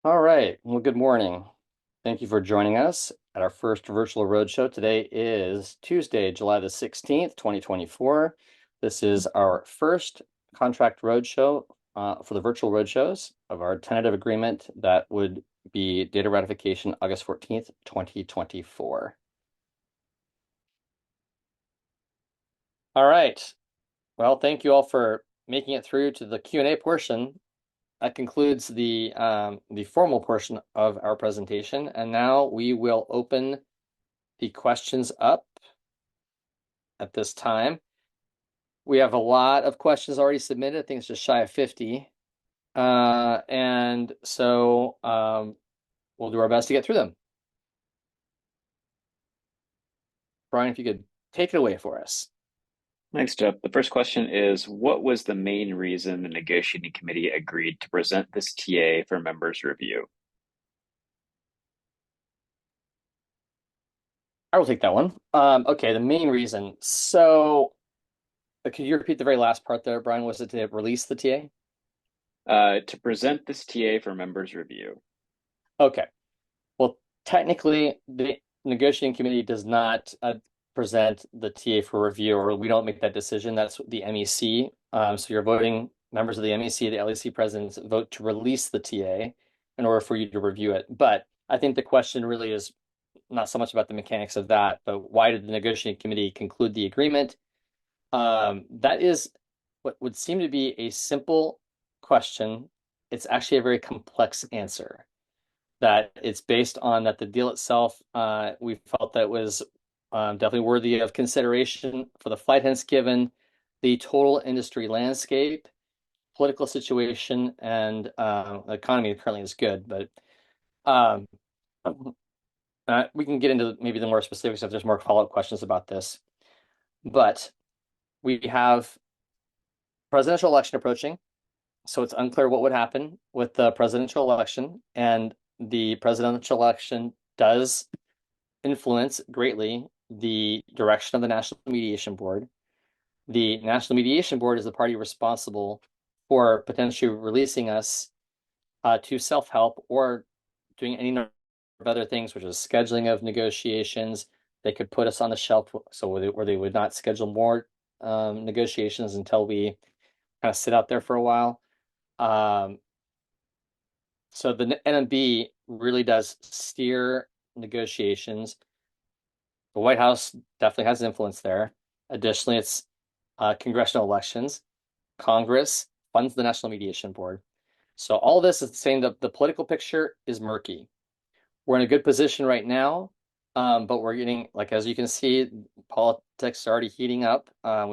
All right. Well, good morning. Thank you for joining us at our first virtual roadshow. Today is Tuesday, July the 16th, 2024. This is our first contract roadshow for the virtual roadshows of our tentative agreement that would be data ratification August 14th, 2024. All right. Well, thank you all for making it through to the Q&A portion. That concludes the formal portion of our presentation, and now we will open the questions up at this time. We have a lot of questions already submitted. I think it's just shy of 50. And so we'll do our best to get through them. Brian, if you could take it away for us. Thanks, Jeff. The first question is, what was the main reason the negotiating committee agreed to present this TA for members' review? I will take that one. Okay, the main reason. So could you repeat the very last part there, Brian? Was it to release the TA? To present this TA for members' review. Okay. Well, technically, the negotiating committee does not present the TA for review, or we don't make that decision. That's the MEC. So you're voting, members of the MEC, the LEC presidents vote to release the TA in order for you to review it. But I think the question really is not so much about the mechanics of that, but why did the negotiating committee conclude the agreement? That is what would seem to be a simple question. It's actually a very complex answer. That it's based on that the deal itself, we felt that was definitely worthy of consideration for the flight attendants given the total industry landscape, political situation, and the economy currently is good. But we can get into maybe the more specifics if there's more follow-up questions about this. But we have presidential election approaching, so it's unclear what would happen with the presidential election, and the presidential election does influence greatly the direction of the National Mediation Board. The National Mediation Board is the party responsible for potentially releasing us to self-help or doing any number of other things, which is scheduling of negotiations. They could put us on the shelf so where they would not schedule more negotiations until we kind of sit out there for a while. So the NMB really does steer negotiations. The White House definitely has influence there. Additionally, it's congressional elections. Congress funds the National Mediation Board. So all this is saying that the political picture is murky. We're in a good position right now, but we're getting, like, as you can see, politics are already heating up. A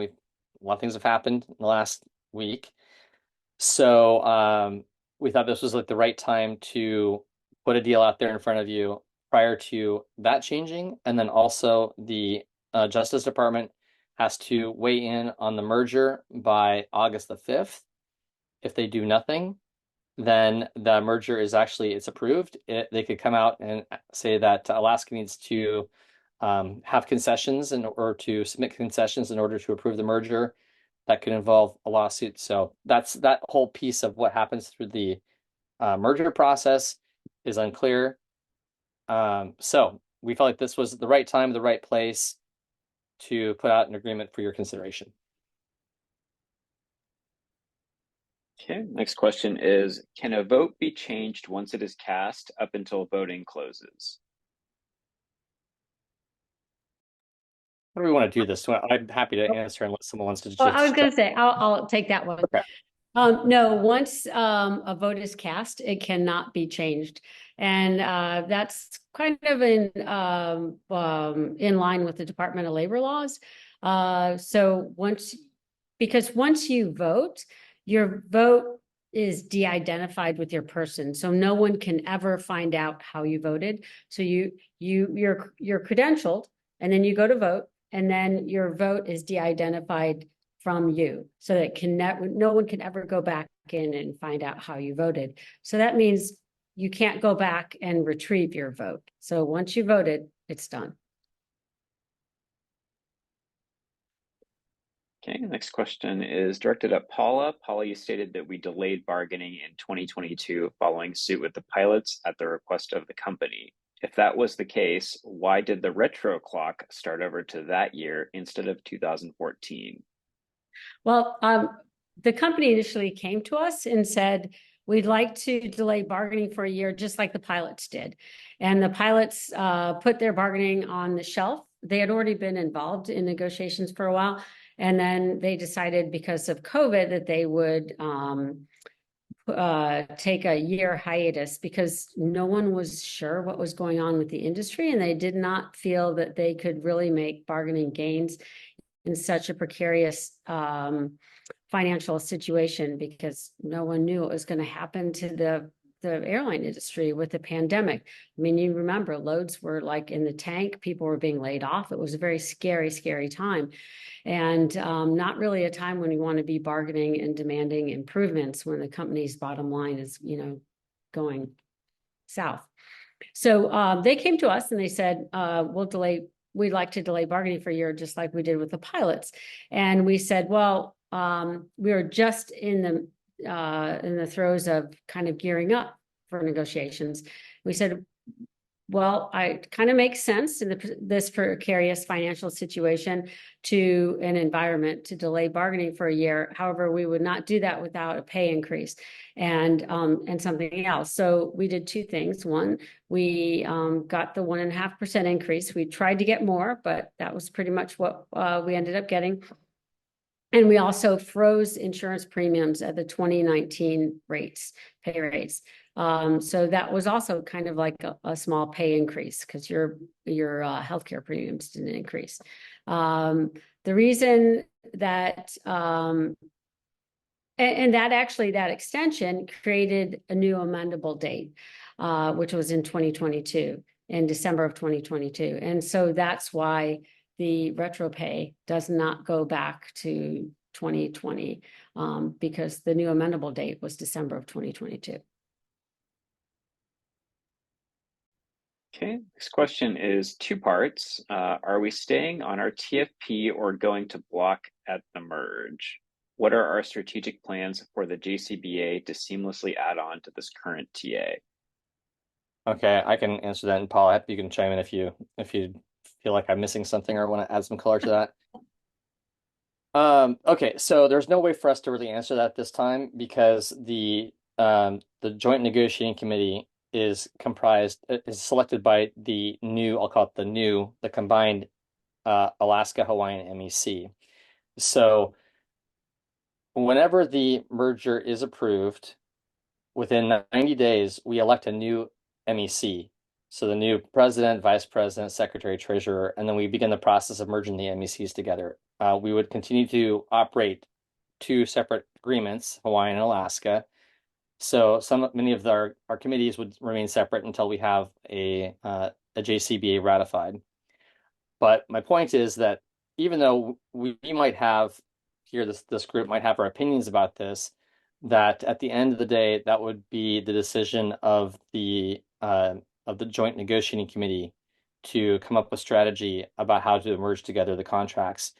lot of things have happened in the last week. So we thought this was like the right time to put a deal out there in front of you prior to that changing. And then also the Justice Department has to weigh in on the merger by August the 5th. If they do nothing, then the merger is actually, it's approved. They could come out and say that Alaska needs to have concessions or to submit concessions in order to approve the merger. That could involve a lawsuit. So that's that whole piece of what happens through the merger process is unclear. So we felt like this was the right time, the right place to put out an agreement for your consideration. Okay, next question is, can a vote be changed once it is cast up until voting closes? How do we want to do this? I'm happy to answer unless someone wants to Oh, I was just going to say, I'll take that one. Okay. No, once a vote is cast, it cannot be changed. And that's kind of in line with the Department of Labor laws. So because once you vote, your vote is de-identified with your person. So no one can ever find out how you voted. So you're credentialed, and then you go to vote, and then your vote is de-identified from you, so that no one can ever go back in and find out how you voted. So that means you can't go back and retrieve your vote. So once you voted, it's done. Okay, next question is directed at Paula. Paula, you stated that we delayed bargaining in 2022 following suit with the pilots at the request of the company. If that was the case, why did the retro clock start over to that year instead of 2014? Well, the company initially came to us and said, we'd like to delay bargaining for a year, just like the pilots did. And the pilots put their bargaining on the shelf. They had already been involved in negotiations for a while. And then they decided, because of COVID, that they would take a year hiatus, because no one was sure what was going on with the industry, and they did not feel that they could really make bargaining gains in such a precarious financial situation, because no one knew what was going to happen to the airline industry with the pandemic. I mean, you remember, loads were like in the tank, people were being laid off. It was a very scary, scary time. And not really a time when you want to be bargaining and demanding improvements when the company's bottom line is, going south. So they came to us and they said, we'd like to delay bargaining for a year, just like we did with the pilots. And we said, well, we were just in the throes of kind of gearing up for negotiations. We said, well, it kind of makes sense in this precarious financial situation to an environment to delay bargaining for a year. However, we would not do that without a pay increase and something else. So we did two things. One, we got the 1.5% increase. We tried to get more, but that was pretty much what we ended up getting. And we also froze insurance premiums at the 2019 pay rates. So that was also kind of like a small pay increase, because your healthcare premiums didn't increase. The reason that and that extension created a new amendable date, which was in 2022, in December of 2022. And so that's why the retro pay does not go back to 2020, because the new amendable date was December of 2022. Okay, next question is two parts. Are we staying on our TFP or going to block at the merge? What are our strategic plans for the JCBA to seamlessly add on to this current TA? Okay, I can answer that, and Paul, you can chime in if you feel like I'm missing something or want to add some color to that. Okay, so there's no way for us to really answer that this time, because the Joint Negotiating Committee is selected by the new, I'll call it the combined Alaska Hawaiian MEC. So whenever the merger is approved, within 90 days, we elect a new MEC. So the new president, vice president, secretary, treasurer, and then we begin the process of merging the MECs together. We would continue to operate two separate agreements, Hawaii and Alaska. So many of our committees would remain separate until we have a JCBA ratified. But my point is that even though we might have here, this group might have our opinions about this, that at the end of the day, that would be the decision of the Joint Negotiating Committee to come up with strategy about how to merge together the contracts.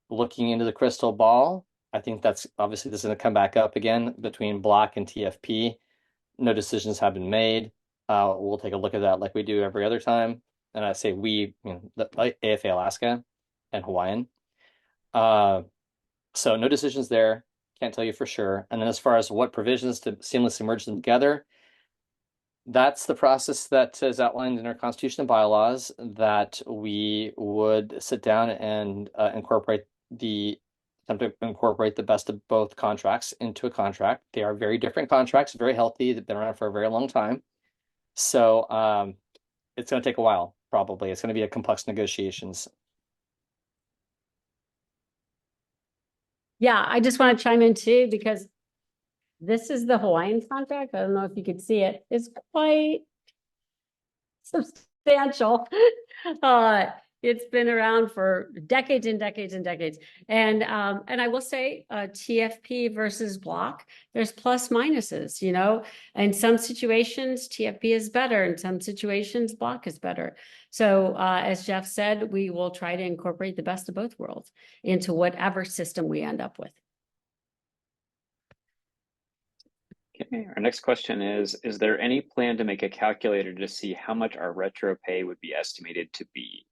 Looking into the crystal ball, I think that's obviously this is going to come back up again between Block and TFP. No decisions have been made. We'll take a look at that like we do every other time. And I say we, like AFA Alaska and Hawaiian. So no decisions there. Can't tell you for sure. And then as far as what provisions to seamlessly merge them together, that's the process that is outlined in our constitution and bylaws, that we would sit down and attempt to incorporate the best of both contracts into a contract. They are very different contracts, very healthy. They've been around for a very long time. So it's going to take a while, probably. It's going to be a complex negotiations. Yeah, I just want to chime in too, because this is the Hawaiian contract. I don't know if you could see it. It's quite substantial. It's been around for decades and decades and decades. And I will say, TFP versus Block, there's plus minuses, In some situations, TFP is better. In some situations, Block is better. So as Jeff said, we will try to incorporate the best of both worlds into whatever system we end up with. Okay, our next question is there any plan to make a calculator to see how much our retro pay would be estimated to be?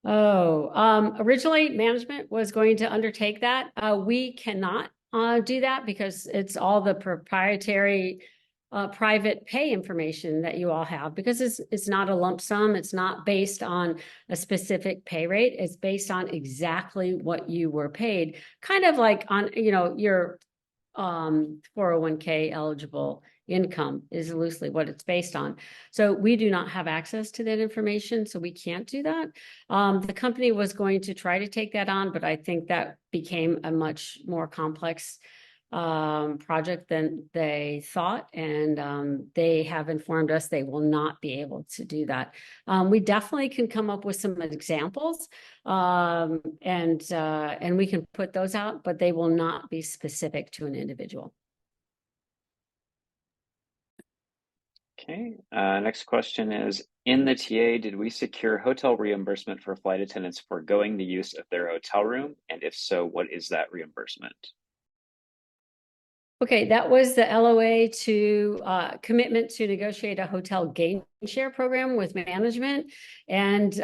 Originally management was going to undertake that. We cannot do that because it's all the proprietary private pay information that you all have, because it's not a lump sum. It's not based on a specific pay rate. It's based on exactly what you were paid, kind of like on, your 401k eligible income is loosely what it's based on. So we do not have access to that information, so we can't do that. The company was going to try to take that on, but I think that became a much more complex project than they thought, and they have informed us they will not be able to do that. We definitely can come up with some examples, and we can put those out, but they will not be specific to an individual. Okay, next question is, in the TA, did we secure hotel reimbursement for flight attendants foregoing the use of their hotel room? And if so, what is that reimbursement? Okay, that was the LOA to commitment to negotiate a hotel gain share program with management. And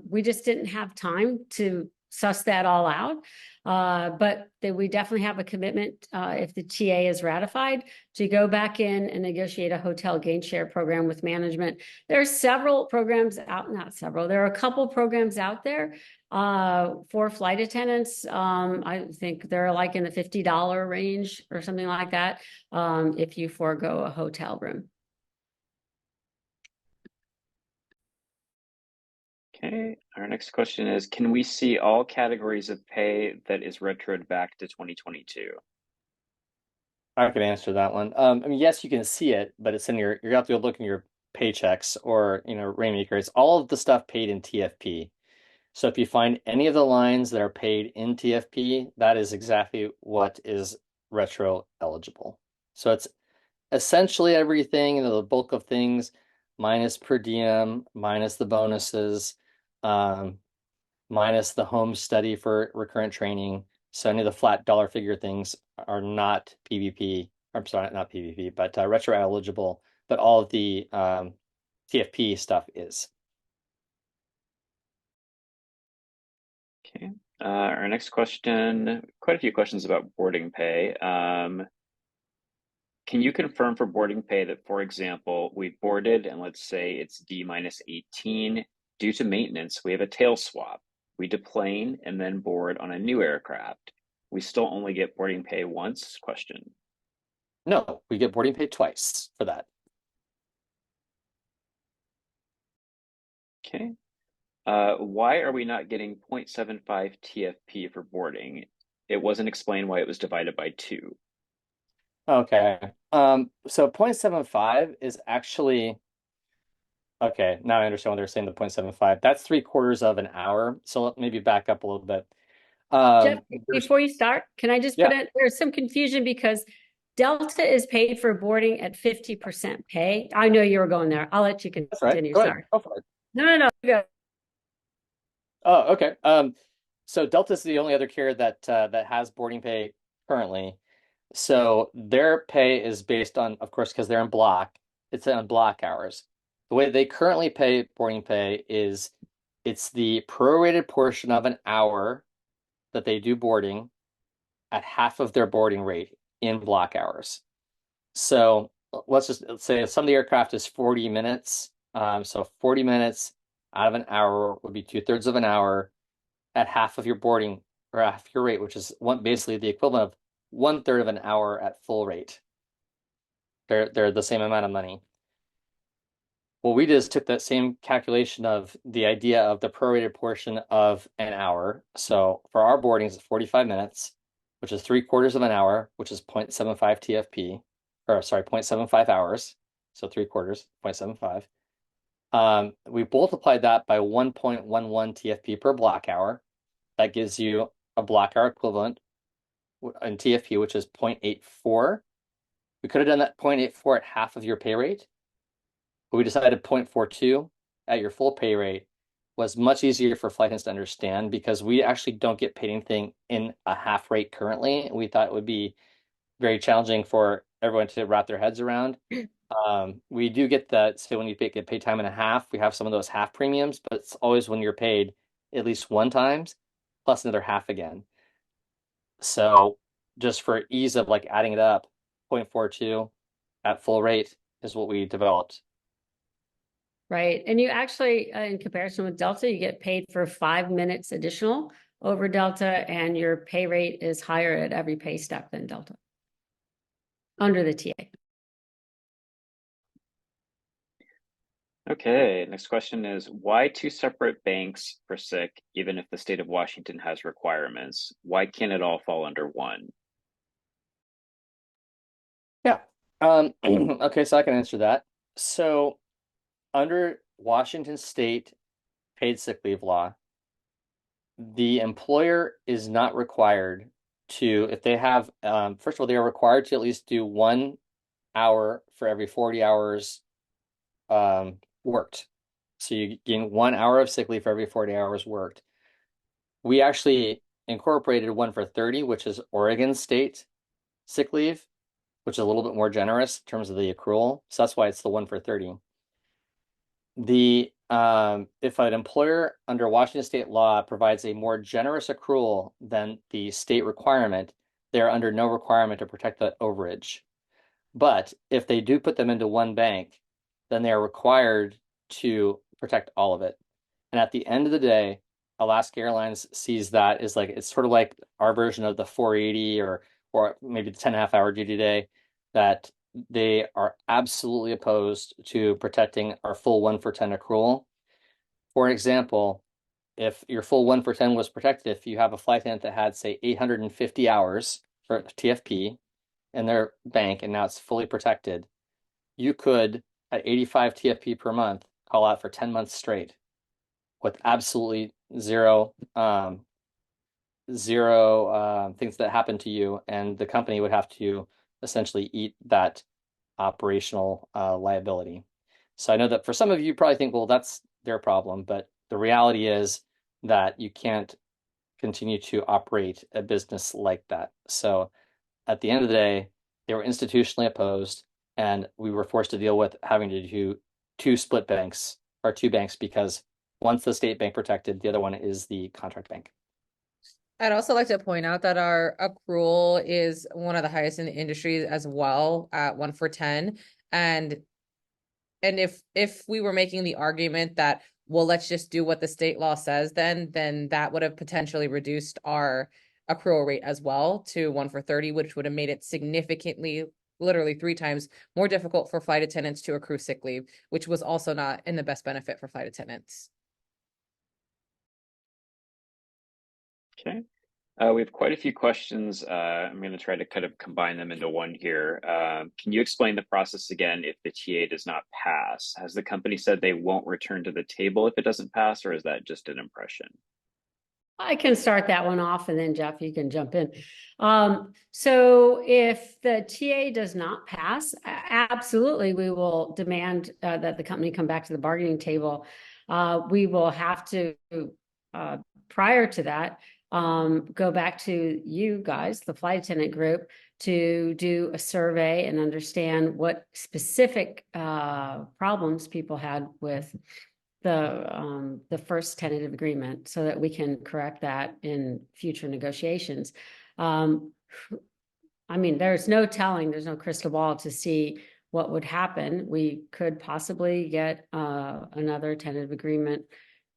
we just didn't have time to suss that all out. But we definitely have a commitment, if the TA is ratified, to go back in and negotiate a hotel gain share program with management. There are several programs out, not several, there are a couple programs out there for flight attendants. I think they're like in the $50 range or something like that, if you forego a hotel room. Okay, our next question is, can we see all categories of pay that is retroed back to 2022? I can answer that one. I mean, yes, you can see it, but it's in your, you have to look in your paychecks or, Rainmakers, all of the stuff paid in TFP. So if you find any of the lines that are paid in TFP, that is exactly what is retro eligible. So it's essentially everything, the bulk of things, minus per diem, minus the bonuses, minus the home study for recurrent training. So any of the flat dollar figure things are not PVP. I'm sorry, not PVP, but retro eligible. But all of the TFP stuff is. Okay, our next question, quite a few questions about boarding pay. Can you confirm for boarding pay that, for example, we boarded and let's say it's D minus 18, due to maintenance, we have a tail swap. We deplane and then board on a new aircraft. We still only get boarding pay once? Question. No, we get boarding pay twice for that. Okay. Why are we not getting 0.75 TFP for boarding? It wasn't explained why it was divided by 2. Okay. So 0.75 is actually, okay, now I understand what they're saying, the 0.75. That's 3/4 of an hour. So let maybe back up a little bit. Jeff, before you start, can I just put it, there's some confusion because Delta is paid for boarding at 50% pay. I know you were going there. I'll let you That's right. continue. Go ahead. Sorry. Go for it. No. Go. Oh, okay. So Delta is the only other carrier that that has boarding pay currently. So their pay is based on, of course, because they're in block, it's on block hours. The way they currently pay boarding pay is it's the prorated portion of an hour that they do boarding at half of their boarding rate in block hours. So let's say some of the aircraft is 40 minutes. So 40 minutes out of an hour would be 2/3 of an hour at half of your boarding or half your rate, which is basically the equivalent of 1/3 of an hour at full rate. They're the same amount of money. What we did is took that same calculation of the idea of the prorated portion of an hour. So for our boardings, it's 45 minutes, which is 3/4 of an hour, which is 0.75 TFP, or sorry, 0.75 hours. So 3/4, 0.75. We multiplied that by 1.11 TFP per block hour. That gives you a block hour equivalent in TFP, which is 0.84. We could have done that 0.84 at half of your pay rate, but we decided 0.42 at your full pay rate was much easier for flight attendants to understand because we actually don't get paid anything in a half rate currently. We thought it would be very challenging for everyone to wrap their heads around. We do get that. So when you get paid time and a half, we have some of those half premiums, but it's always when you're paid at least one times plus another half again. So just for ease of like adding it up, 0.42 at full rate is what we developed. Right. And you actually, in comparison with Delta, you get paid for 5 minutes additional over Delta, and your pay rate is higher at every pay step than Delta under the TA. Okay, next question is, why two separate banks for sick, even if the state of Washington has requirements? Why can't it all fall under one? Yeah. Okay, so I can answer that. So under Washington state paid sick leave law, the employer is not required to, if they have, first of all, they are required to at least do 1 hour for every 40 hours worked. So you gain 1 hour of sick leave for every 40 hours worked. We actually incorporated 1 for 30, which is Oregon state sick leave, which is a little bit more generous in terms of the accrual. So that's why it's the 1 for 30. If an employer under Washington state law provides a more generous accrual than the state requirement, they're under no requirement to protect the overage. But if they do put them into one bank, then they are required to protect all of it. And at the end of the day, Alaska Airlines sees that as like, it's sort of like our version of the 480 or maybe the 10.5 hour duty day, that they are absolutely opposed to protecting our full 1 for 10 accrual. For example, if your full 1 for 10 was protected, if you have a flight attendant that had, say, 850 hours for TFP in their bank and now it's fully protected, you could, at 85 TFP per month, call out for 10 months straight with absolutely zero things that happen to you, and the company would have to essentially eat that operational liability. So I know that for some of you, probably think, well, that's their problem, but the reality is that you can't continue to operate a business like that. So at the end of the day, they were institutionally opposed, and we were forced to deal with having to do two split banks or two banks because one's the state bank protected, the other one is the contract bank. I'd also like to point out that our accrual is one of the highest in the industry as well at 1 for 10. And if we were making the argument that, well, let's just do what the state law says, then that would have potentially reduced our accrual rate as well to 1 for 30, which would have made it significantly, literally 3 times more difficult for flight attendants to accrue sick leave, which was also not in the best benefit for flight attendants. Okay. We have quite a few questions. I'm going to try to kind of combine them into one here. Can you explain the process again if the TA does not pass? Has the company said they won't return to the table if it doesn't pass, or is that just an impression? I can start that one off, and then Jeff, you can jump in. So if the TA does not pass, absolutely, we will demand that the company come back to the bargaining table. We will have to, prior to that, go back to you guys, the flight attendant group, to do a survey and understand what specific problems people had with the first tentative agreement, so that we can correct that in future negotiations. I mean, there's no telling, there's no crystal ball to see what would happen. We could possibly get another tentative agreement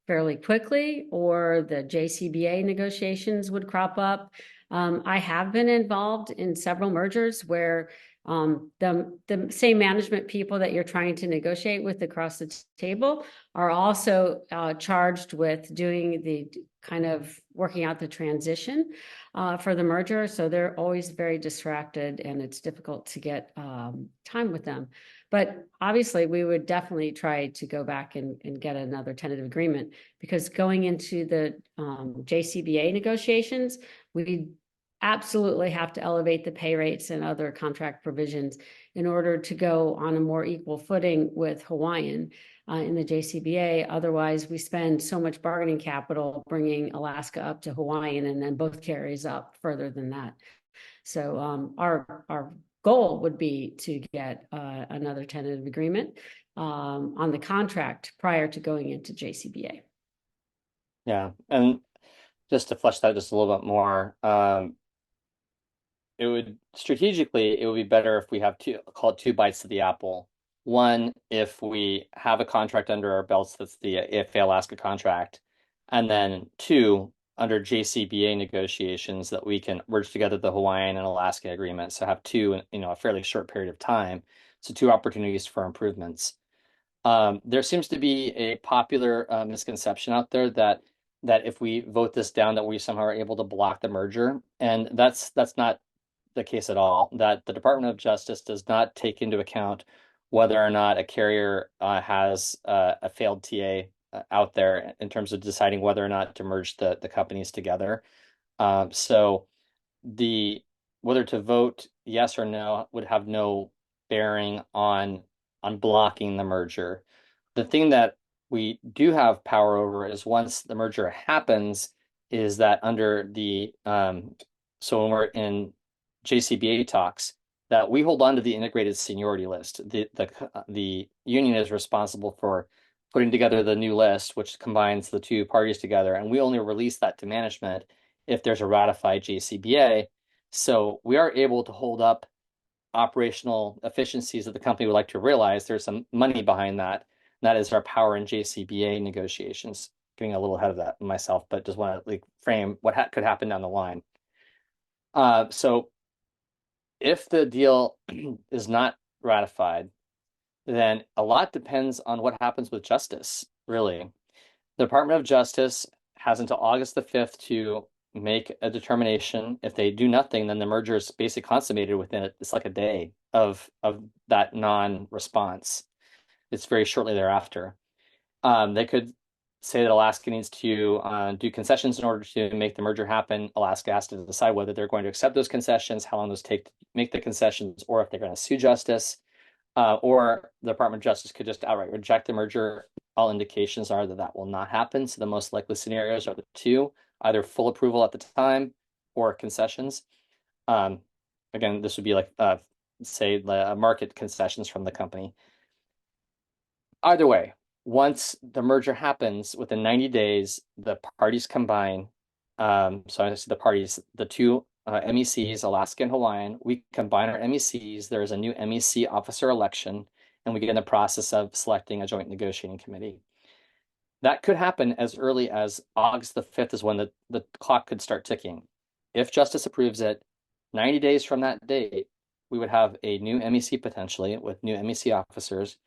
fairly quickly, or the JCBA negotiations would crop up. I have been involved in several mergers where the same management people that you're trying to negotiate with across the table are also charged with doing the kind of working out the transition for the merger. So they're always very distracted, and it's difficult to get time with them. But obviously, we would definitely try to go back and get another tentative agreement, because going into the JCBA negotiations, we absolutely have to elevate the pay rates and other contract provisions in order to go on a more equal footing with Hawaiian in the JCBA. Otherwise, we spend so much bargaining capital bringing Alaska up to Hawaiian and then both carries up further than that. So our goal would be to get another tentative agreement on the contract prior to going into JCBA. Yeah, and just to flesh that just a little bit more, it would strategically, it would be better if we have call it two bites to the apple. One, if we have a contract under our belts that's the AFA Alaska contract, and then two, under JCBA negotiations that we can merge together the Hawaiian and Alaska agreement. So have two in a fairly short period of time. So two opportunities for improvements. There seems to be a popular misconception out there that if we vote this down, that we somehow are able to block the merger, and that's not the case at all. That the Department of Justice does not take into account whether or not a carrier has a failed TA out there in terms of deciding whether or not to merge the companies together. So the whether to vote yes or no would have no bearing on blocking the merger. The thing that we do have power over is once the merger happens, is that under the so when we're in JCBA talks, that we hold on to the integrated seniority list. The union is responsible for putting together the new list, which combines the two parties together, and we only release that to management if there's a ratified JCBA. So we are able to hold up operational efficiencies that the company would like to realize. There's some money behind that. And that is our power in JCBA negotiations. Getting a little ahead of that myself, but just want to frame what could happen down the line. So if the deal is not ratified, then a lot depends on what happens with justice, really. The Department of Justice has until August the 5th to make a determination. If they do nothing, then the merger is basically consummated within it's like a day of that non-response. It's very shortly thereafter. They could say that Alaska needs to do concessions in order to make the merger happen. Alaska has to decide whether they're going to accept those concessions, how long those take to make the concessions, or if they're going to sue justice. Or the Department of Justice could just outright reject the merger. All indications are that that will not happen. So the most likely scenarios are the two, either full approval at the time or concessions. Again, this would be like, say, the market concessions from the company. Either way, once the merger happens, within 90 days, the parties combine. So I see the parties, the two MECs, Alaska and Hawaiian, we combine our MECs. There is a new MEC officer election, and we get in the process of selecting a joint negotiating committee. That could happen as early as August the 5th is when the clock could start ticking. If justice approves it, 90 days from that date, we would have a new MEC potentially with new MEC officers,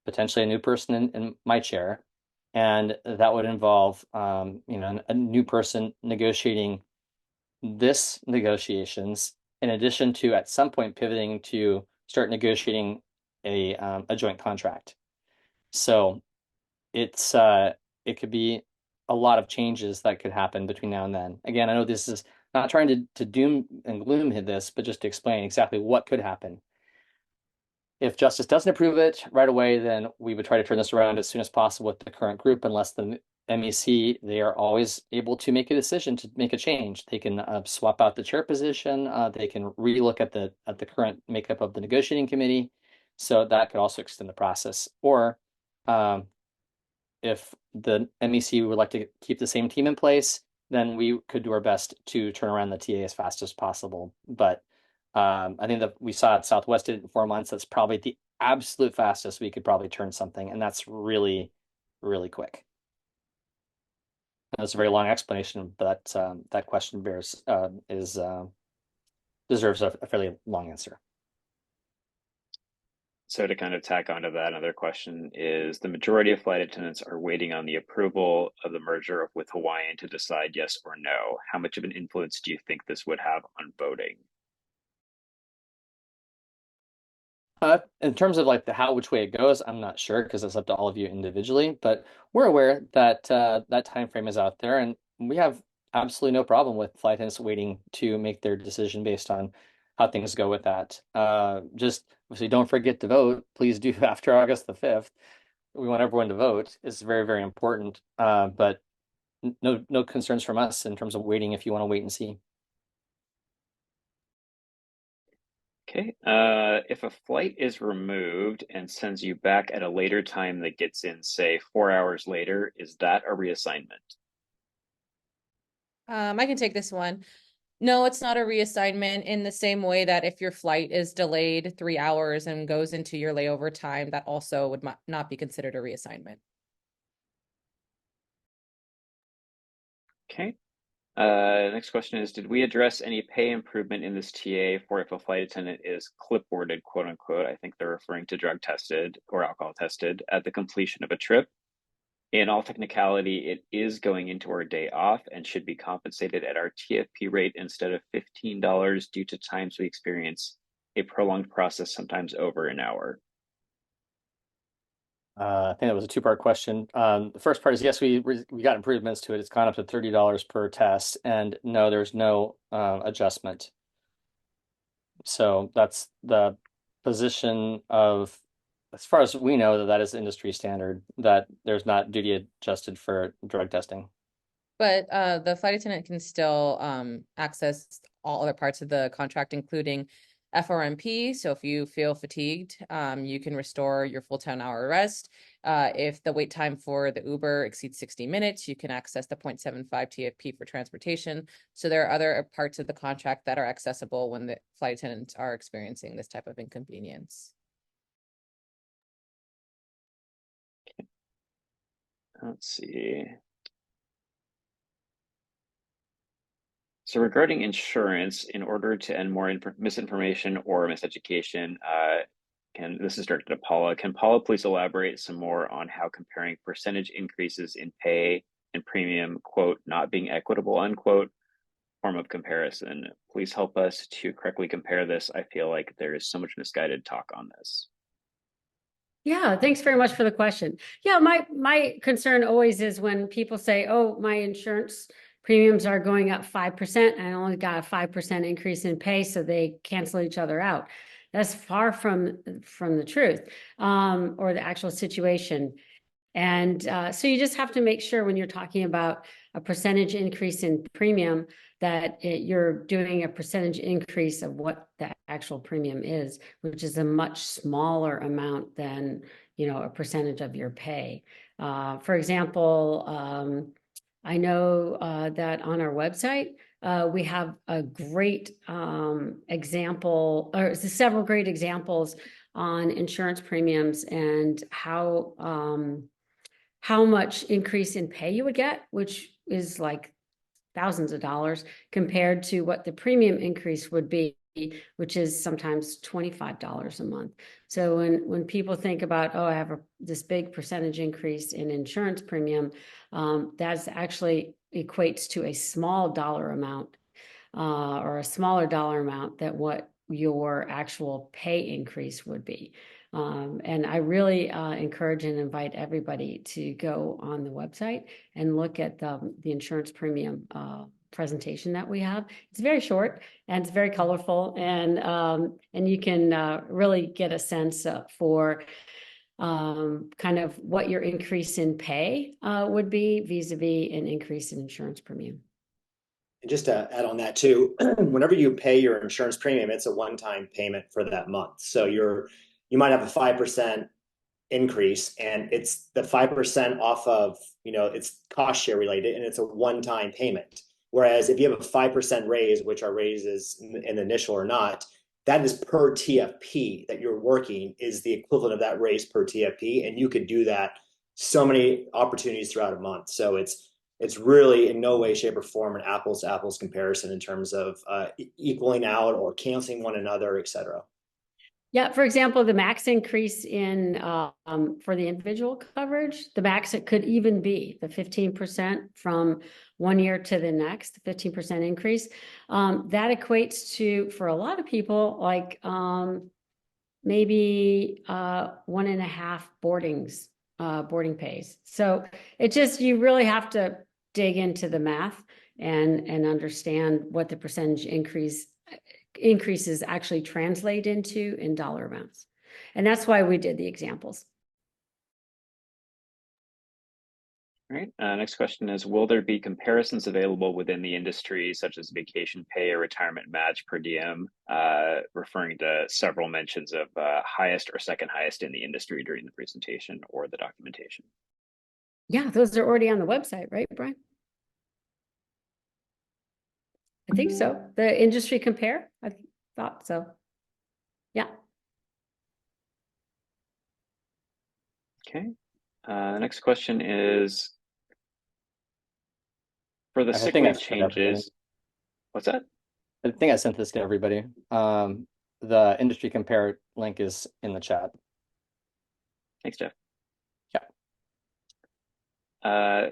potentially a new person in my chair, and that would involve a new person negotiating this negotiations, in addition to at some point pivoting to start negotiating a joint contract. So it's it could be a lot of changes that could happen between now and then. Again, I know this is not trying to doom and gloom this, but just to explain exactly what could happen. If justice doesn't approve it right away, then we would try to turn this around as soon as possible with the current group. Unless the MEC, they are always able to make a decision to make a change. They can swap out the chair position. They can relook at the current makeup of the negotiating committee. So that could also extend the process. Or if the MEC would like to keep the same team in place, then we could do our best to turn around the TA as fast as possible. But I think that we saw at Southwest did it in 4 months. That's probably the absolute fastest we could probably turn something, and that's really, really quick. That's a very long explanation, but that question deserves a fairly long answer. So to kind of tack onto that, another question is the majority of flight attendants are waiting on the approval of the merger with Hawaiian to decide yes or no. How much of an influence do you think this would have on voting? In terms of like which way it goes, I'm not sure because it's up to all of you individually, but we're aware that that time frame is out there, and we have absolutely no problem with flight attendants waiting to make their decision based on how things go with that. Just so don't forget to vote. Please do after August the 5th. We want everyone to vote. It's very, very important. But no concerns from us in terms of waiting if you want to wait and see. Okay. If a flight is removed and sends you back at a later time that gets in, say, 4 hours later, is that a reassignment? I can take this one. No, it's not a reassignment in the same way that if your flight is delayed 3 hours and goes into your layover time, that also would not be considered a reassignment. Okay. Next question is, did we address any pay improvement in this TA for if a flight attendant is clipboarded, quote unquote? I think they're referring to drug tested or alcohol tested at the completion of a trip. In all technicality, it is going into our day off and should be compensated at our TFP rate instead of $15 due to times we experience a prolonged process, sometimes over an hour. I think that was a two-part question. The first part is yes, we got improvements to it. It's gone up to $30 per test, and no, there's no adjustment. So that's the position of, as far as we know, that is industry standard, that there's not duty adjusted for drug testing. But the flight attendant can still access all other parts of the contract, including FRMP. So if you feel fatigued, you can restore your full 10-hour rest. If the wait time for the Uber exceeds 60 minutes, you can access the 0.75 TFP for transportation. So there are other parts of the contract that are accessible when the flight attendants are experiencing this type of inconvenience. Let's see. So regarding insurance, in order to end more misinformation or miseducation, this is directed to Paula. Can Paula please elaborate some more on how comparing percentage increases in pay and premium, quote, not being equitable, unquote, form of comparison? Please help us to correctly compare this. I feel like there is so much misguided talk on this. Yeah, thanks very much for the question. Yeah, my concern always is when people say, "Oh, my insurance premiums are going up 5%, and I only got a 5% increase in pay," so they cancel each other out. That's far from the truth, or the actual situation. And so you just have to make sure when you're talking about a percentage increase in premium that you're doing a percentage increase of what the actual premium is, which is a much smaller amount than, a percentage of your pay. For example, I know that on our website, we have a great example, or several great examples on insurance premiums and how much increase in pay you would get, which is like thousands of dollars, compared to what the premium increase would be, which is sometimes $25 a month. So when people think about, oh, I have this big percentage increase in insurance premium, that's actually equates to a small dollar amount, or a smaller dollar amount than what your actual pay increase would be. And I really encourage and invite everybody to go on the website and look at the insurance premium presentation that we have. It's very short and it's very colorful, and you can really get a sense for kind of what your increase in pay would be vis-a-vis an increase in insurance premium. And just to add on that too, whenever you pay your insurance premium, it's a one-time payment for that month. So you might have a 5% increase, and it's the 5% off of, it's cost share related, and it's a one-time payment. Whereas if you have a 5% raise, which our raises in initial or not, that is per TFP that you're working is the equivalent of that raise per TFP. And you could do that so many opportunities throughout a month. So it's really in no way, shape, or form an apples to apples comparison in terms of equaling out or canceling one another, et cetera. Yeah, for example, the max increase in for the individual coverage, the max it could even be the 15% from 1 year to the next, 15% increase. That equates to, for a lot of people, like maybe 1.5 boarding pays. So you really have to dig into the math and understand what the percentage increases actually translate into in dollar amounts. And that's why we did the examples. All right. Next question is, will there be comparisons available within the industry, such as vacation pay or retirement match per diem, referring to several mentions of highest or second highest in the industry during the presentation or the documentation? Yeah, those are already on the website, right, Brian? I think so. The industry compare, I thought so. Yeah. Okay. Next question is, for the I sick think I leave sent everybody. changes, what's that? I think I sent this to everybody. The industry compare link is in the chat. Thanks, Jeff. Yeah.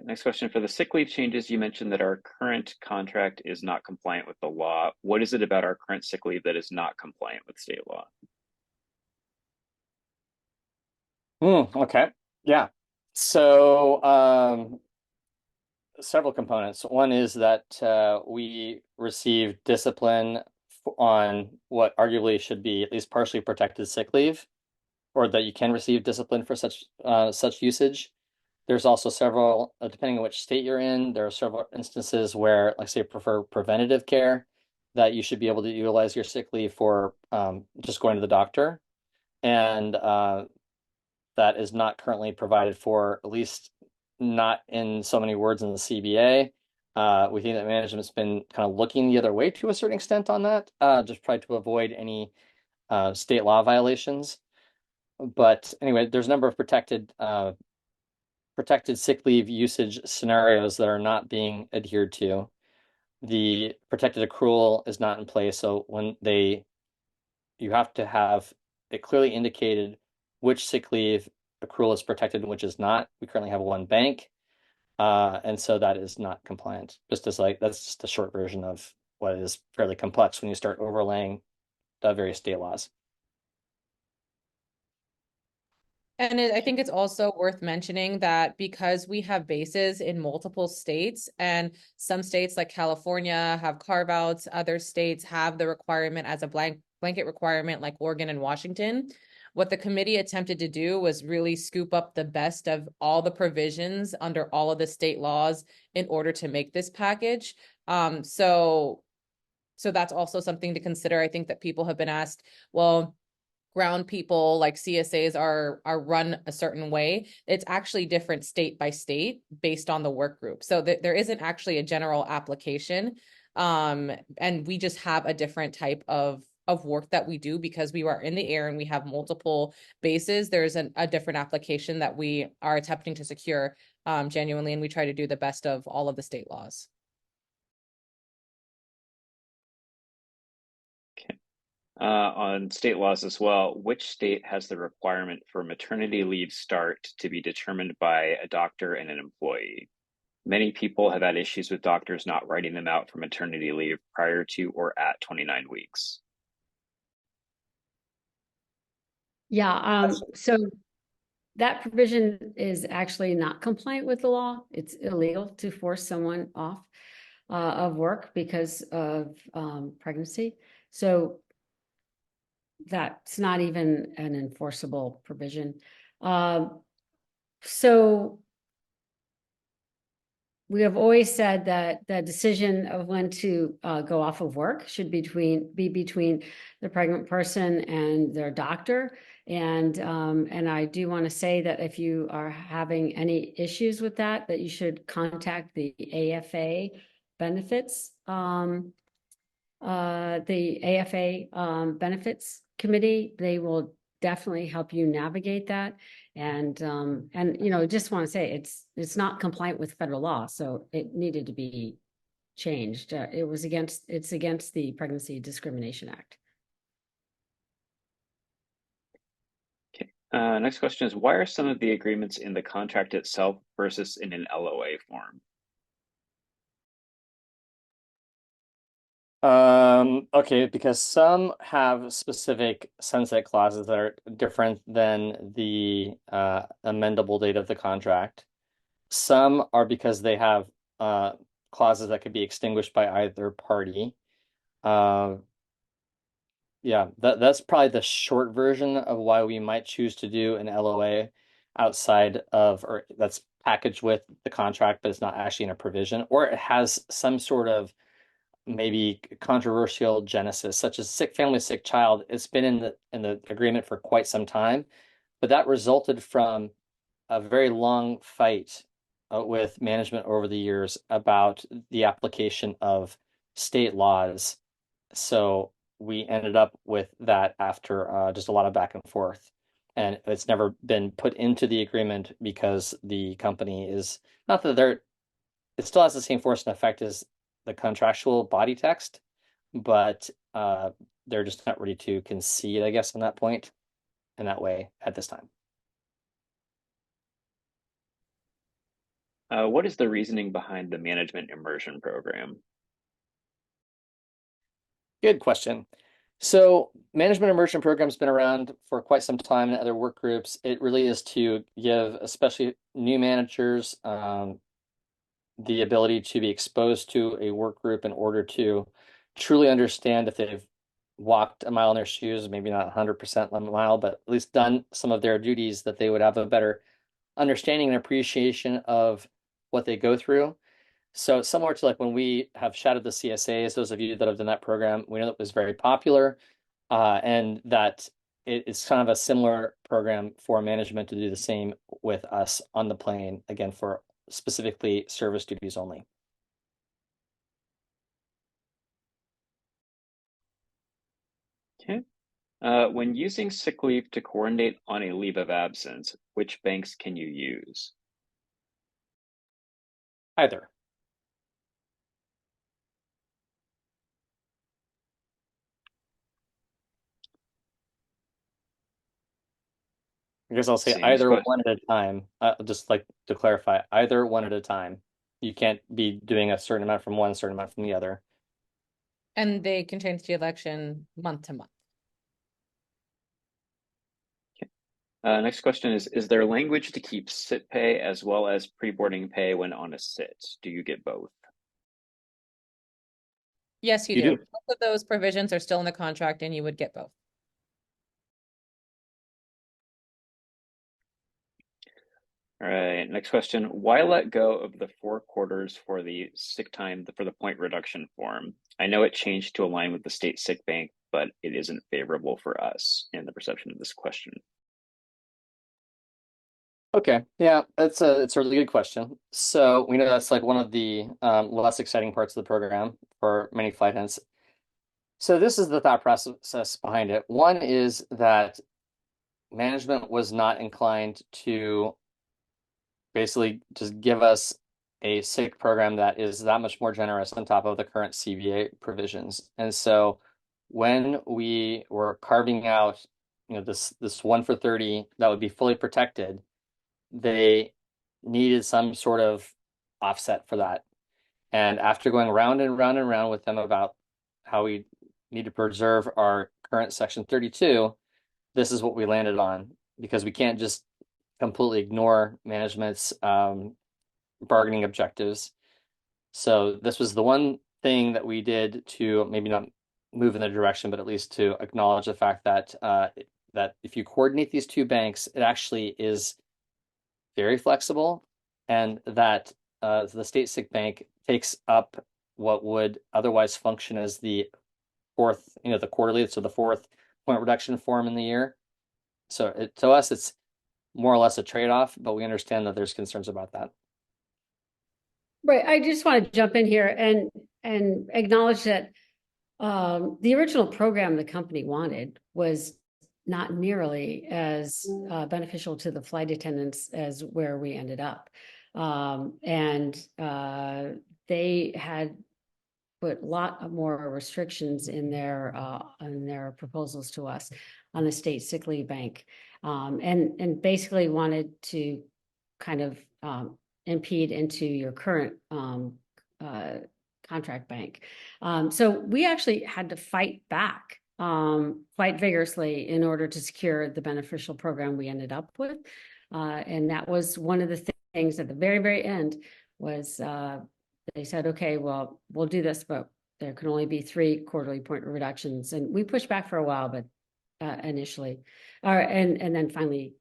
Next question, for the sick leave changes, you mentioned that our current contract is not compliant with the law. What is it about our current sick leave that is not compliant with state law? Okay. Yeah. So several components. One is that we receive discipline on what arguably should be at least partially protected sick leave, or that you can receive discipline for such usage. There's also several, depending on which state you're in, there are several instances where, like say, prefer preventative care, that you should be able to utilize your sick leave for just going to the doctor. And that is not currently provided for, at least not in so many words in the CBA. We think that management's been kind of looking the other way to a certain extent on that, just try to avoid any state law violations. But anyway, there's a number of protected sick leave usage scenarios that are not being adhered to. The protected accrual is not in place, so you have to have it clearly indicated which sick leave accrual is protected and which is not. We currently have one bank, and so that is not compliant. That's just a short version of what is fairly complex when you start overlaying the various state laws. And I think it's also worth mentioning that because we have bases in multiple states, and some states like California have carve-outs, other states have the requirement as a blanket requirement like Oregon and Washington. What the committee attempted to do was really scoop up the best of all the provisions under all of the state laws in order to make this package. So that's also something to consider. I think that people have been asked, well, ground people like CSAs are run a certain way. It's actually different state by state based on the work group. So there isn't actually a general application. And we just have a different type of work that we do because we are in the air and we have multiple bases. There's a different application that we are attempting to secure genuinely, and we try to do the best of all of the state laws. On state laws as well, which state has the requirement for maternity leave start to be determined by a doctor and an employee? Many people have had issues with doctors not writing them out for maternity leave prior to or at 29 weeks. Yeah, so that provision is actually not compliant with the law. It's illegal to force someone off of work because of pregnancy. So that's not even an enforceable provision. So we have always said that the decision of when to go off of work should be between the pregnant person and their doctor. And I do want to say that if you are having any issues with that you should contact the AFA benefits, the AFA benefits committee. They will definitely help you navigate that. And just want to say it's not compliant with federal law, so it needed to be changed. It's against the Pregnancy Discrimination Act. Okay. Next question is, why are some of the agreements in the contract itself versus in an LOA form? Okay, because some have specific sunset clauses that are different than the amendable date of the contract. Some are because they have clauses that could be extinguished by either party. Yeah, that's probably the short version of why we might choose to do an LOA outside of, or that's packaged with the contract, but it's not actually in a provision, or it has some sort of maybe controversial genesis, such as sick family, sick child. It's been in the agreement for quite some time, but that resulted from a very long fight with management over the years about the application of state laws. So we ended up with that after just a lot of back and forth. And it's never been put into the agreement because the company is not that they're, it still has the same force and effect as the contractual body text, but they're just not ready to concede, I guess, on that point in that way at this time. What is the reasoning behind the management immersion program? Good question. So management immersion program's been around for quite some time in other work groups. It really is to give, especially new managers, the ability to be exposed to a work group in order to truly understand if they've walked a mile in their shoes, maybe not 100% a mile, but at least done some of their duties, that they would have a better understanding and appreciation of what they go through. So similar to like when we have shadowed the CSAs, those of you that have done that program, we know that was very popular, and that it's kind of a similar program for management to do the same with us on the plane, again, for specifically service duties only. Okay. When using sick leave to coordinate on a leave of absence, which banks can you use? Either. I guess I'll say See, next either question. one at a time. Just like to clarify, either one at a time. You can't be doing a certain amount from one, a certain amount from the other. And they can change the election month to month. Next question is there language to keep sit pay as well as pre-boarding pay when on a sit? Do you get both? Yes, you You do. do. Both of those provisions are still in the contract and you would get both. All right, next question. Why let go of the 4 quarters for the sick time for the point reduction form? I know it changed to align with the state sick bank, but it isn't favorable for us in the perception of this question. Okay, yeah, it's a really good question. So we know that's like one of the less exciting parts of the program for many flight attendants. So this is the thought process behind it. One is that management was not inclined to basically just give us a sick program that is that much more generous on top of the current CBA provisions. And so when we were carving out, this 1 for 30 that would be fully protected, they needed some sort of offset for that. And after going round and round and round with them about how we need to preserve our current Section 32, this is what we landed on, because we can't just completely ignore management's bargaining objectives. So this was the one thing that we did to maybe not move in the direction, but at least to acknowledge the fact that that if you coordinate these two banks, it actually is very flexible, and that the state sick bank takes up what would otherwise function as the fourth, the quarterly, so the fourth point reduction form in the year. So to us, it's more or less a trade-off, but we understand that there's concerns about that. Right. I just want to jump in here and acknowledge that the original program the company wanted was not nearly as beneficial to the flight attendants as where we ended up. And they had put a lot more restrictions in their proposals to us on the state sick leave bank, and basically wanted to kind of impede into your current contract bank. So we actually had to fight back quite vigorously in order to secure the beneficial program we ended up with. And that was one of the things at the very, very end was they said, okay, well, we'll do this, but there can only be 3 quarterly point reductions. And we pushed back for a while, but initially, and then finally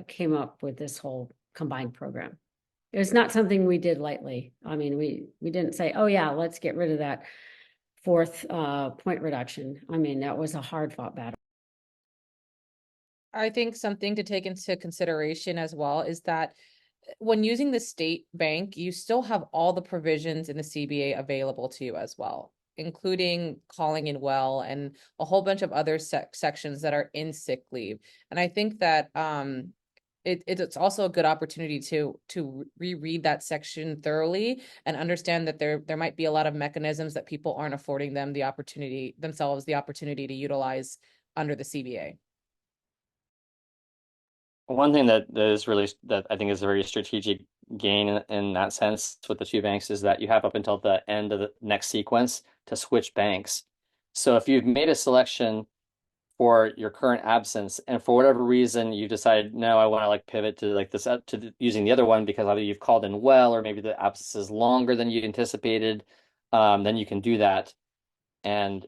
came up with this whole combined program. It was not something we did lightly. I mean, we didn't say, oh yeah, let's get rid of that 4th point reduction. I mean, that was a hard fought battle. I think something to take into consideration as well is that when using the state bank, you still have all the provisions in the CBA available to you as well, including calling in well and a whole bunch of other sections that are in sick leave. And I think that it's also a good opportunity to reread that section thoroughly and understand that there might be a lot of mechanisms that people aren't affording them the opportunity to utilize under the CBA. One thing that I think is a very strategic gain in that sense with the 2 banks is that you have up until the end of the next sequence to switch banks. So if you've made a selection for your current absence, and for whatever reason you decide, no, I want to like pivot to like this to using the other one because either you've called in well or maybe the absence is longer than you anticipated, then you can do that and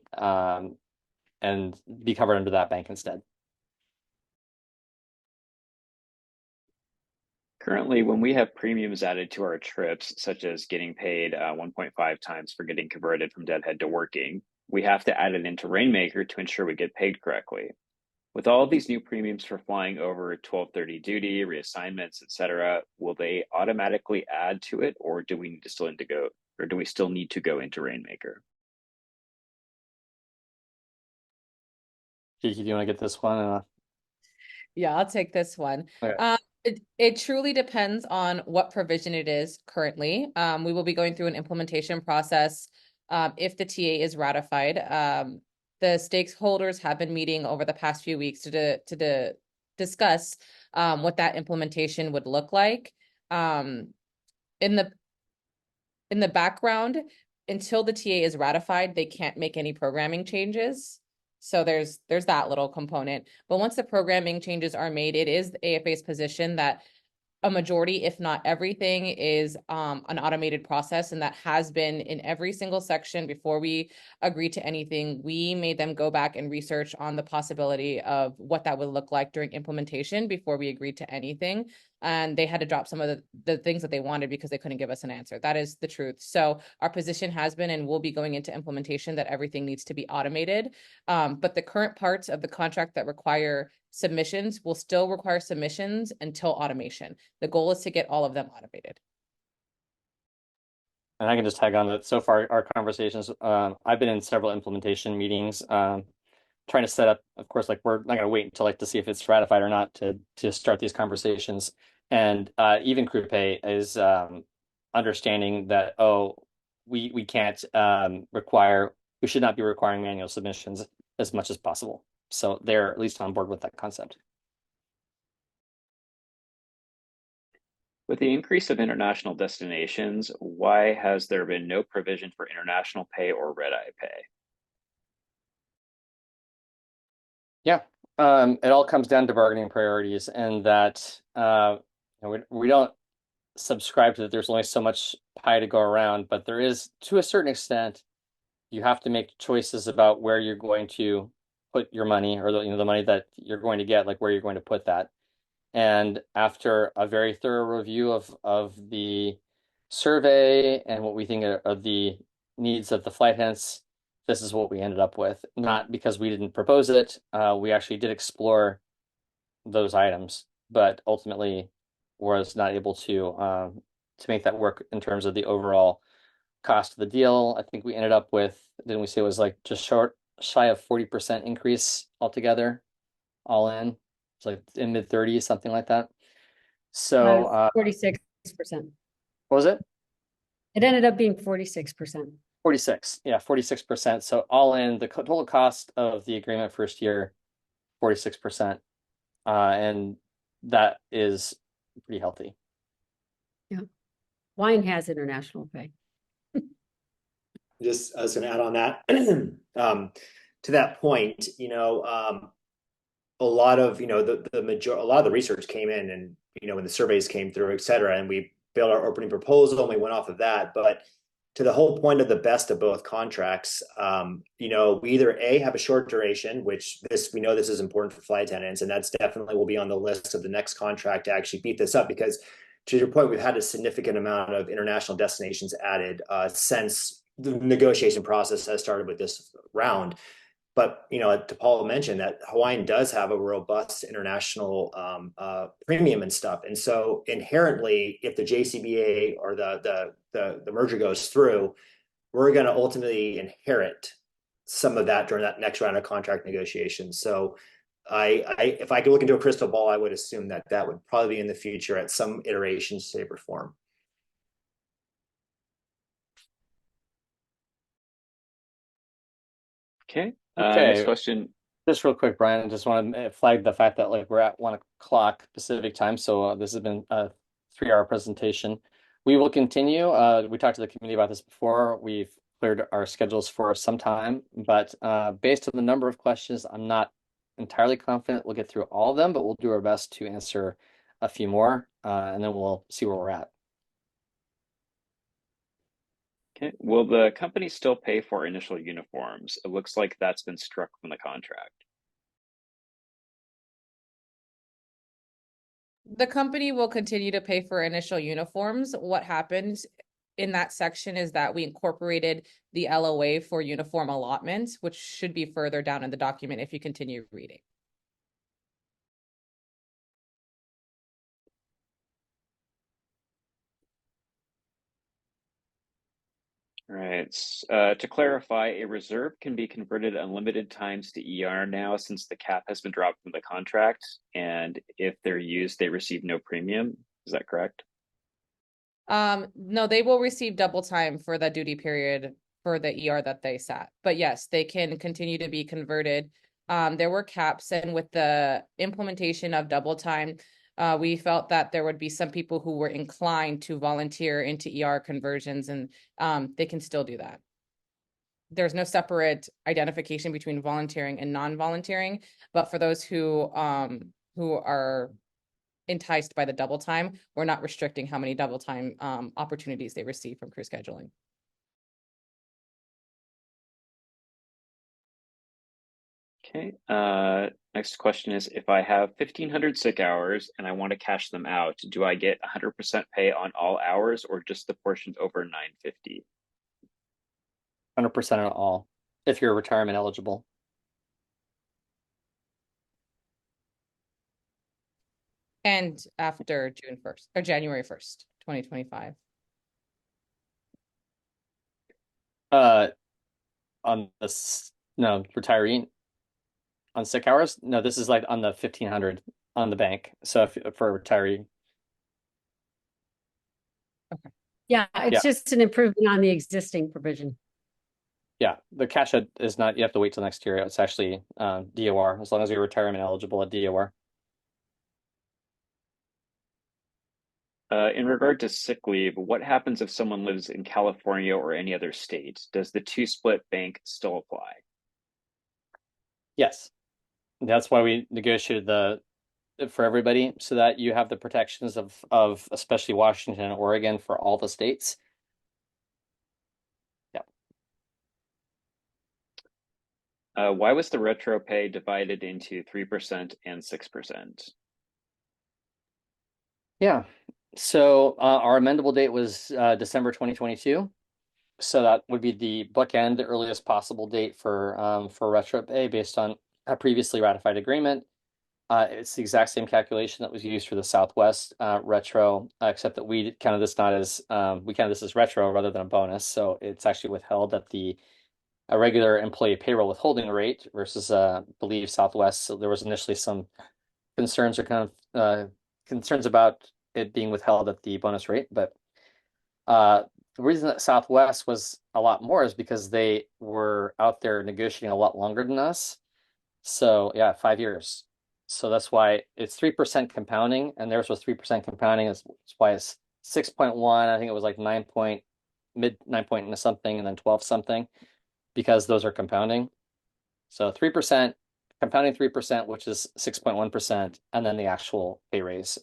be covered under that bank instead. Currently, when we have premiums added to our trips, such as getting paid 1.5 times for getting converted from deadhead to working, we have to add it into Rainmaker to ensure we get paid correctly. With all of these new premiums for flying over 1230 duty, reassignments, etc., will they automatically add to it, or do we still need to go into Rainmaker? Kiki, do you want to get this one? Yeah, I'll take this one. Okay. It truly depends on what provision it is currently. We will be going through an implementation process if the TA is ratified. The stakeholders have been meeting over the past few weeks to discuss what that implementation would look like. In the background, until the TA is ratified, they can't make any programming changes. So there's that little component. But once the programming changes are made, it is the AFA's position that a majority, if not everything, is an automated process, and that has been in every single section. Before we agree to anything, we made them go back and research on the possibility of what that would look like during implementation before we agreed to anything. And they had to drop some of the things that they wanted because they couldn't give us an answer. That is the truth. So our position has been and will be going into implementation that everything needs to be automated. But the current parts of the contract that require submissions will still require submissions until automation. The goal is to get all of them automated. And I can just tag on that. So far, our conversations, I've been in several implementation meetings, trying to set up, of course, like we're not going to wait until like to see if it's ratified or not to start these conversations. And even crew pay is understanding that, we can't we should not be requiring manual submissions as much as possible. So they're at least on board with that concept. With the increase of international destinations, why has there been no provision for international pay or red-eye pay? Yeah, it all comes down to bargaining priorities, and that we don't subscribe to that there's only so much pie to go around, but there is, to a certain extent, you have to make choices about where you're going to put your money, or the money that you're going to get, like where you're going to put that. And after a very thorough review of the survey and what we think are the needs of the flight attendants, this is what we ended up with. Not because we didn't propose it, we actually did explore those items, but ultimately was not able to make that work in terms of the overall cost of the deal. I think we ended up with, didn't we say it was like just shy of 40% increase altogether, all in? It's like in mid 30s, something like that. So 46%. what was it? It ended up being 46%. 46, yeah, 46%. So all in, the total cost of the agreement first year, 46%. And that is pretty healthy. Yeah. Wine has international pay. I was going to add on that. To that point, a lot of, a lot of the research came in, and, when the surveys came through, et cetera, and we built our opening proposal and we went off of that. But to the whole point of the best of both contracts, we either A, have a short duration, which we know this is important for flight attendants, and that's definitely will be on the list of the next contract to actually beat this up, because to your point, we've had a significant amount of international destinations added since the negotiation process has started with this round. But DePaul mentioned that Hawaiian does have a robust international premium and stuff, and so inherently, if the JCBA or the merger goes through, we're going to ultimately inherit some of that during that next round of contract negotiations. So, if I could look into a crystal ball, I would assume that would probably be in the future at some iteration, shape, or form. Okay. Okay. Next question. Just real quick, Brian, I just want to flag the fact that we're at 1 o'clock Pacific time, so this has been a 3-hour presentation. We will continue. We talked to the committee about this before. We've cleared our schedules for some time, but based on the number of questions, I'm not entirely confident we'll get through all of them, but we'll do our best to answer a few more, and then we'll see where we're at. Okay. Will the company still pay for initial uniforms? It looks like that's been struck from the contract. The company will continue to pay for initial uniforms. What happens in that section is that we incorporated the LOA for uniform allotments, which should be further down in the document if you continue reading. All right. To clarify, a reserve can be converted unlimited times to ER now since the cap has been dropped from the contract. And if they're used, they receive no premium. Is that correct? No, they will receive double time for the duty period for the ER that they sat. But yes, they can continue to be converted. There were caps, and with the implementation of double time, we felt that there would be some people who were inclined to volunteer into ER conversions, and they can still do that. There's no separate identification between volunteering and non-volunteering, but for those who are enticed by the double time, we're not restricting how many double time opportunities they receive from crew scheduling. Okay. Next question is, if I have 1,500 sick hours and I want to cash them out, do I get 100% pay on all hours or just the portions over 950? 100% on all, if you're retirement eligible. And after June 1st or January 1st, 2025. On this, no, retiree on sick hours. No, this is like on the 1,500 on the bank. So for a retiree. Okay. Yeah, it's just an improvement on the existing provision. Yeah, the cash out is not, you have to wait till next year. It's actually DOR, as long as you're retirement eligible at DOR. In regard to sick leave, what happens if someone lives in California or any other state? Does the 2-split bank still apply? Yes. That's why we negotiated for everybody, so that you have the protections of especially Washington and Oregon for all the states. Yeah. Why was the retro pay divided into 3% and 6%? Yeah. So our amendable date was December 2022. So that would be the bookend, the earliest possible date for retro pay based on a previously ratified agreement. It's the exact same calculation that was used for the Southwest retro, except that we counted this not as we counted this as retro rather than a bonus. So it's actually withheld at a regular employee payroll withholding rate versus believe Southwest. So there was initially some concerns concerns about it being withheld at the bonus rate, but the reason that Southwest was a lot more is because they were out there negotiating a lot longer than us. So yeah, 5 years. So that's why it's 3% compounding, and theirs was 3% compounding. That's why it's 6.1. I think it was like 9 point, mid 9 point something, and then 12 something, because those are compounding. So 3%, compounding 3%, which is 6.1%, and then the actual pay raise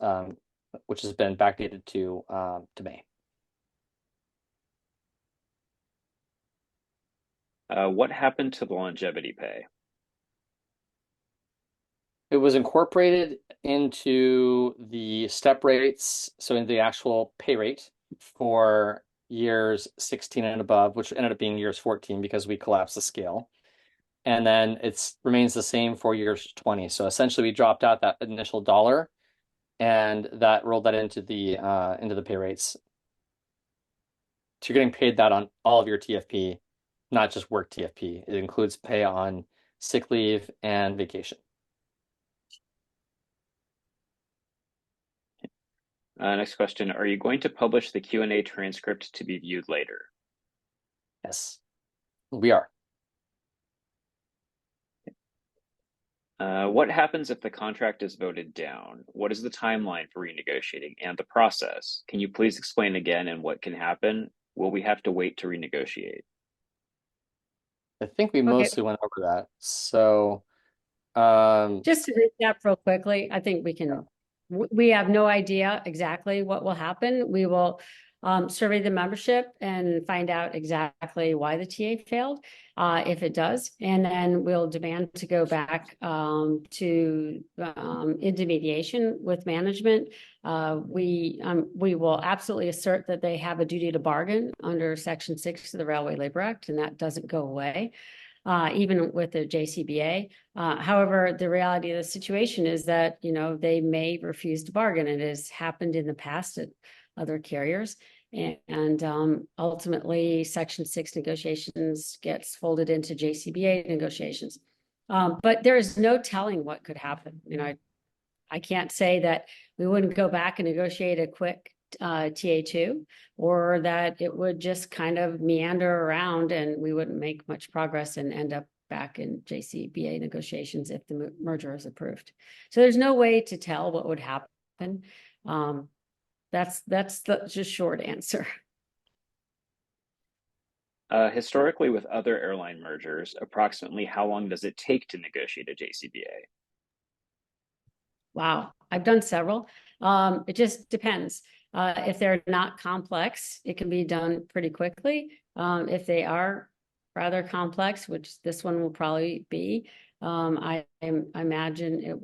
which has been backdated to May. What happened to the longevity pay? It was incorporated into the step rates, so in the actual pay rate for years 16 and above, which ended up being years 14 because we collapsed the scale. And then it remains the same for years 20. So essentially we dropped out that initial dollar and that rolled that into the pay rates. So you're getting paid that on all of your TFP, not just work TFP. It includes pay on sick leave and vacation. Next question. Are you going to publish the Q&A transcript to be viewed later? Yes, we are. What happens if the contract is voted down? What is the timeline for renegotiating and the process? Can you please explain again and what can happen? Will we have to wait to renegotiate? I think we Okay. mostly went over that. So, Just to recap real quickly, I think we have no idea exactly what will happen. We will survey the membership and find out exactly why the TA failed, if it does, and then we'll demand to go back into mediation with management. We will absolutely assert that they have a duty to bargain under Section 6 of the Railway Labor Act, and that doesn't go away. Even with the JCBA. However, the reality of the situation is that, they may refuse to bargain. It has happened in the past at other carriers. And ultimately, Section 6 negotiations gets folded into JCBA negotiations. But there is no telling what could happen. I can't say that we wouldn't go back and negotiate a quick TA2, or that it would just kind of meander around and we wouldn't make much progress and end up back in JCBA negotiations if the merger is approved. So there's no way to tell what would happen. That's the just short answer. Historically, with other airline mergers, approximately how long does it take to negotiate a JCBA? Wow, I've done several. It just depends. If they're not complex, it can be done pretty quickly. If they are rather complex, which this one will probably be, I imagine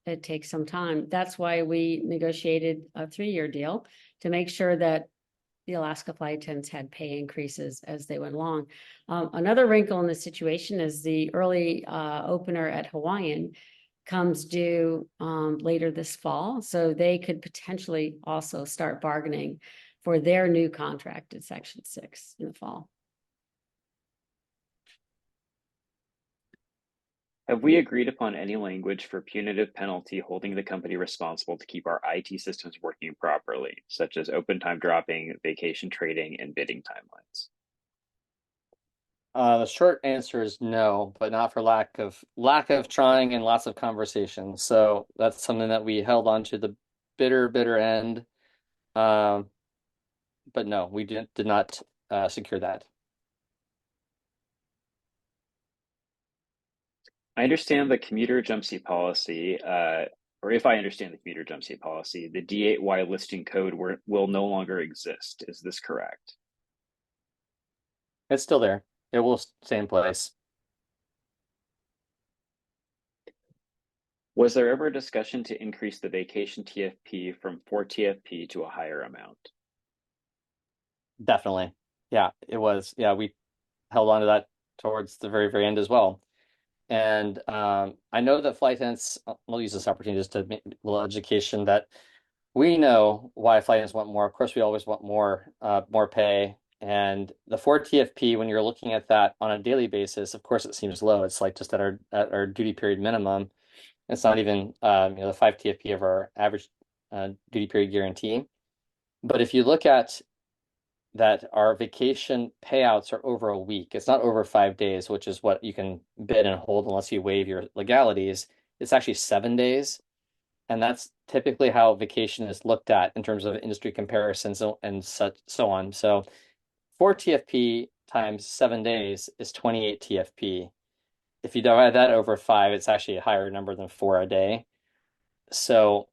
it takes some time. That's why we negotiated a 3-year deal to make sure that the Alaska flight attendants had pay increases as they went along. Another wrinkle in the situation is the early opener at Hawaiian comes due later this fall. So they could potentially also start bargaining for their new contract at Section 6 in the fall. Have we agreed upon any language for punitive penalty holding the company responsible to keep our IT systems working properly, such as open time dropping, vacation trading, and bidding timelines? The short answer is no, but not for lack of trying and lots of conversation. So that's something that we held on to the bitter end. But no, we did not secure that. I understand the commuter jump seat policy, or if I understand the commuter jump seat policy, the D8Y listing code will no longer exist. Is this correct? It's still there. It will stay in place. Was there ever a discussion to increase the vacation TFP from 4 TFP to a higher amount? Definitely. Yeah, it was. Yeah, we held on to that towards the very end as well. And I know that flight attendants, we'll use this opportunity just to make a little education that we know why flight attendants want more. Of course, we always want more pay. And the 4 TFP, when you're looking at that on a daily basis, of course, it seems low. It's like just at our duty period minimum. It's not even the 5 TFP of our average duty period guarantee. But if you look at that, our vacation payouts are over a week. It's not over 5 days, which is what you can bid and hold unless you waive your legalities. It's actually 7 days. And that's typically how vacation is looked at in terms of industry comparisons and so on. So 4 TFP times 7 days is 28 TFP. If you divide that over 5, it's actually a higher number than 4 a day. So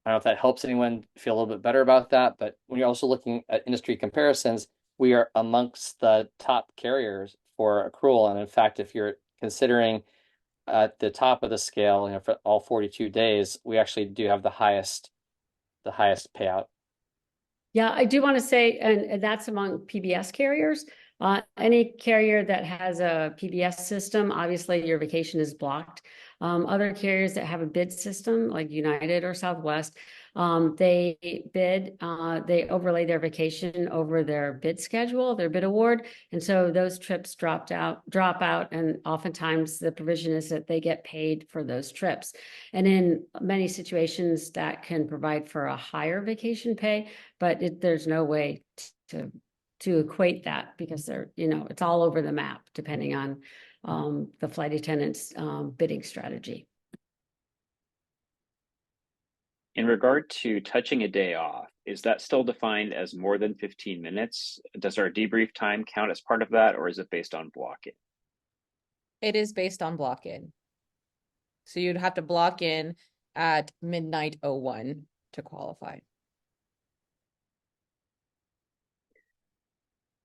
I don't know if that helps anyone feel a little bit better about that, but when you're also looking at industry comparisons, we are amongst the top carriers for accrual. And in fact, if you're considering at the top of the scale, for all 42 days, we actually do have the highest payout. Yeah, I do want to say, and that's among PBS carriers. Any carrier that has a PBS system, obviously your vacation is blocked. Other carriers that have a bid system, like United or Southwest, they bid, they overlay their vacation over their bid schedule, their bid award, and so those trips drop out, and oftentimes the provision is that they get paid for those trips. And in many situations, that can provide for a higher vacation pay, but there's no way to equate that because it's all over the map depending on the flight attendant's bidding strategy. In regard to touching a day off, is that still defined as more than 15 minutes? Does our debrief time count as part of that, or is it based on block-in? It is based on block-in. So you'd have to block in at midnight 01 to qualify.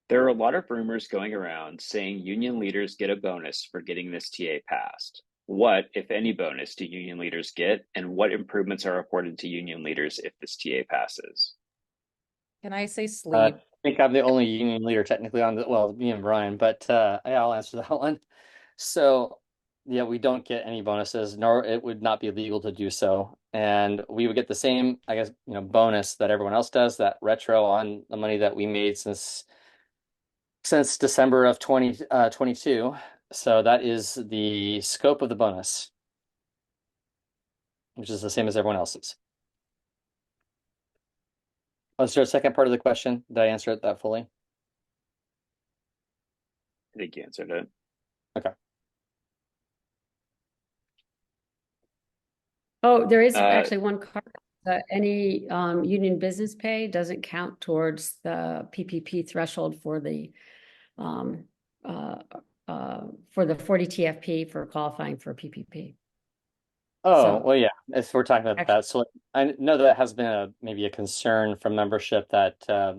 There are a lot of rumors going around saying union leaders get a bonus for getting this TA passed. What, if any, bonus do union leaders get, and what improvements are reported to union leaders if this TA passes? Can I say I sleep? think I'm the only union leader technically on well, me and Brian, but yeah, I'll answer that one. So yeah, we don't get any bonuses, nor it would not be legal to do so. And we would get the same, I guess, bonus that everyone else does, that retro on the money that we made since December of 2022. So that is the scope of the bonus, which is the same as everyone else's. Was there a second part of the question? Did I answer it that fully? I think you answered it. Okay. Oh, there is actually one card that any union business pay doesn't count towards the PPP threshold for the 40 TFP for qualifying for PPP. Oh, So well, yeah, if we're talking about that. So I know that has been maybe a concern from membership that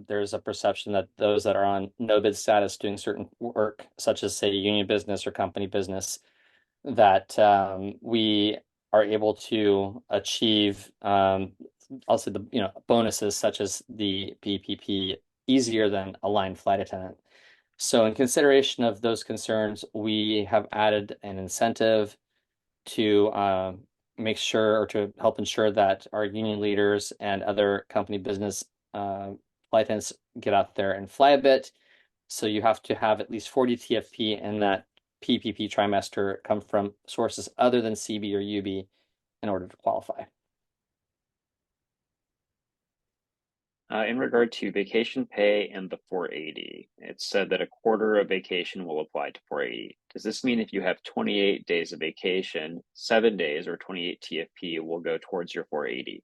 there's a perception that those that are on no bid status doing certain work, such as say union business or company business, that we are able to achieve also the bonuses such as the PPP easier than a line flight attendant. So in consideration of those concerns, we have added an incentive to make sure or to help ensure that our union leaders and other company business flight attendants get out there and fly a bit. So you have to have at least 40 TFP in that PPP trimester come from sources other than CB or UB in order to qualify. In regard to vacation pay and the 480, it said that a quarter of vacation will apply to 480. Does this mean if you have 28 days of vacation, 7 days or 28 TFP will go towards your 480?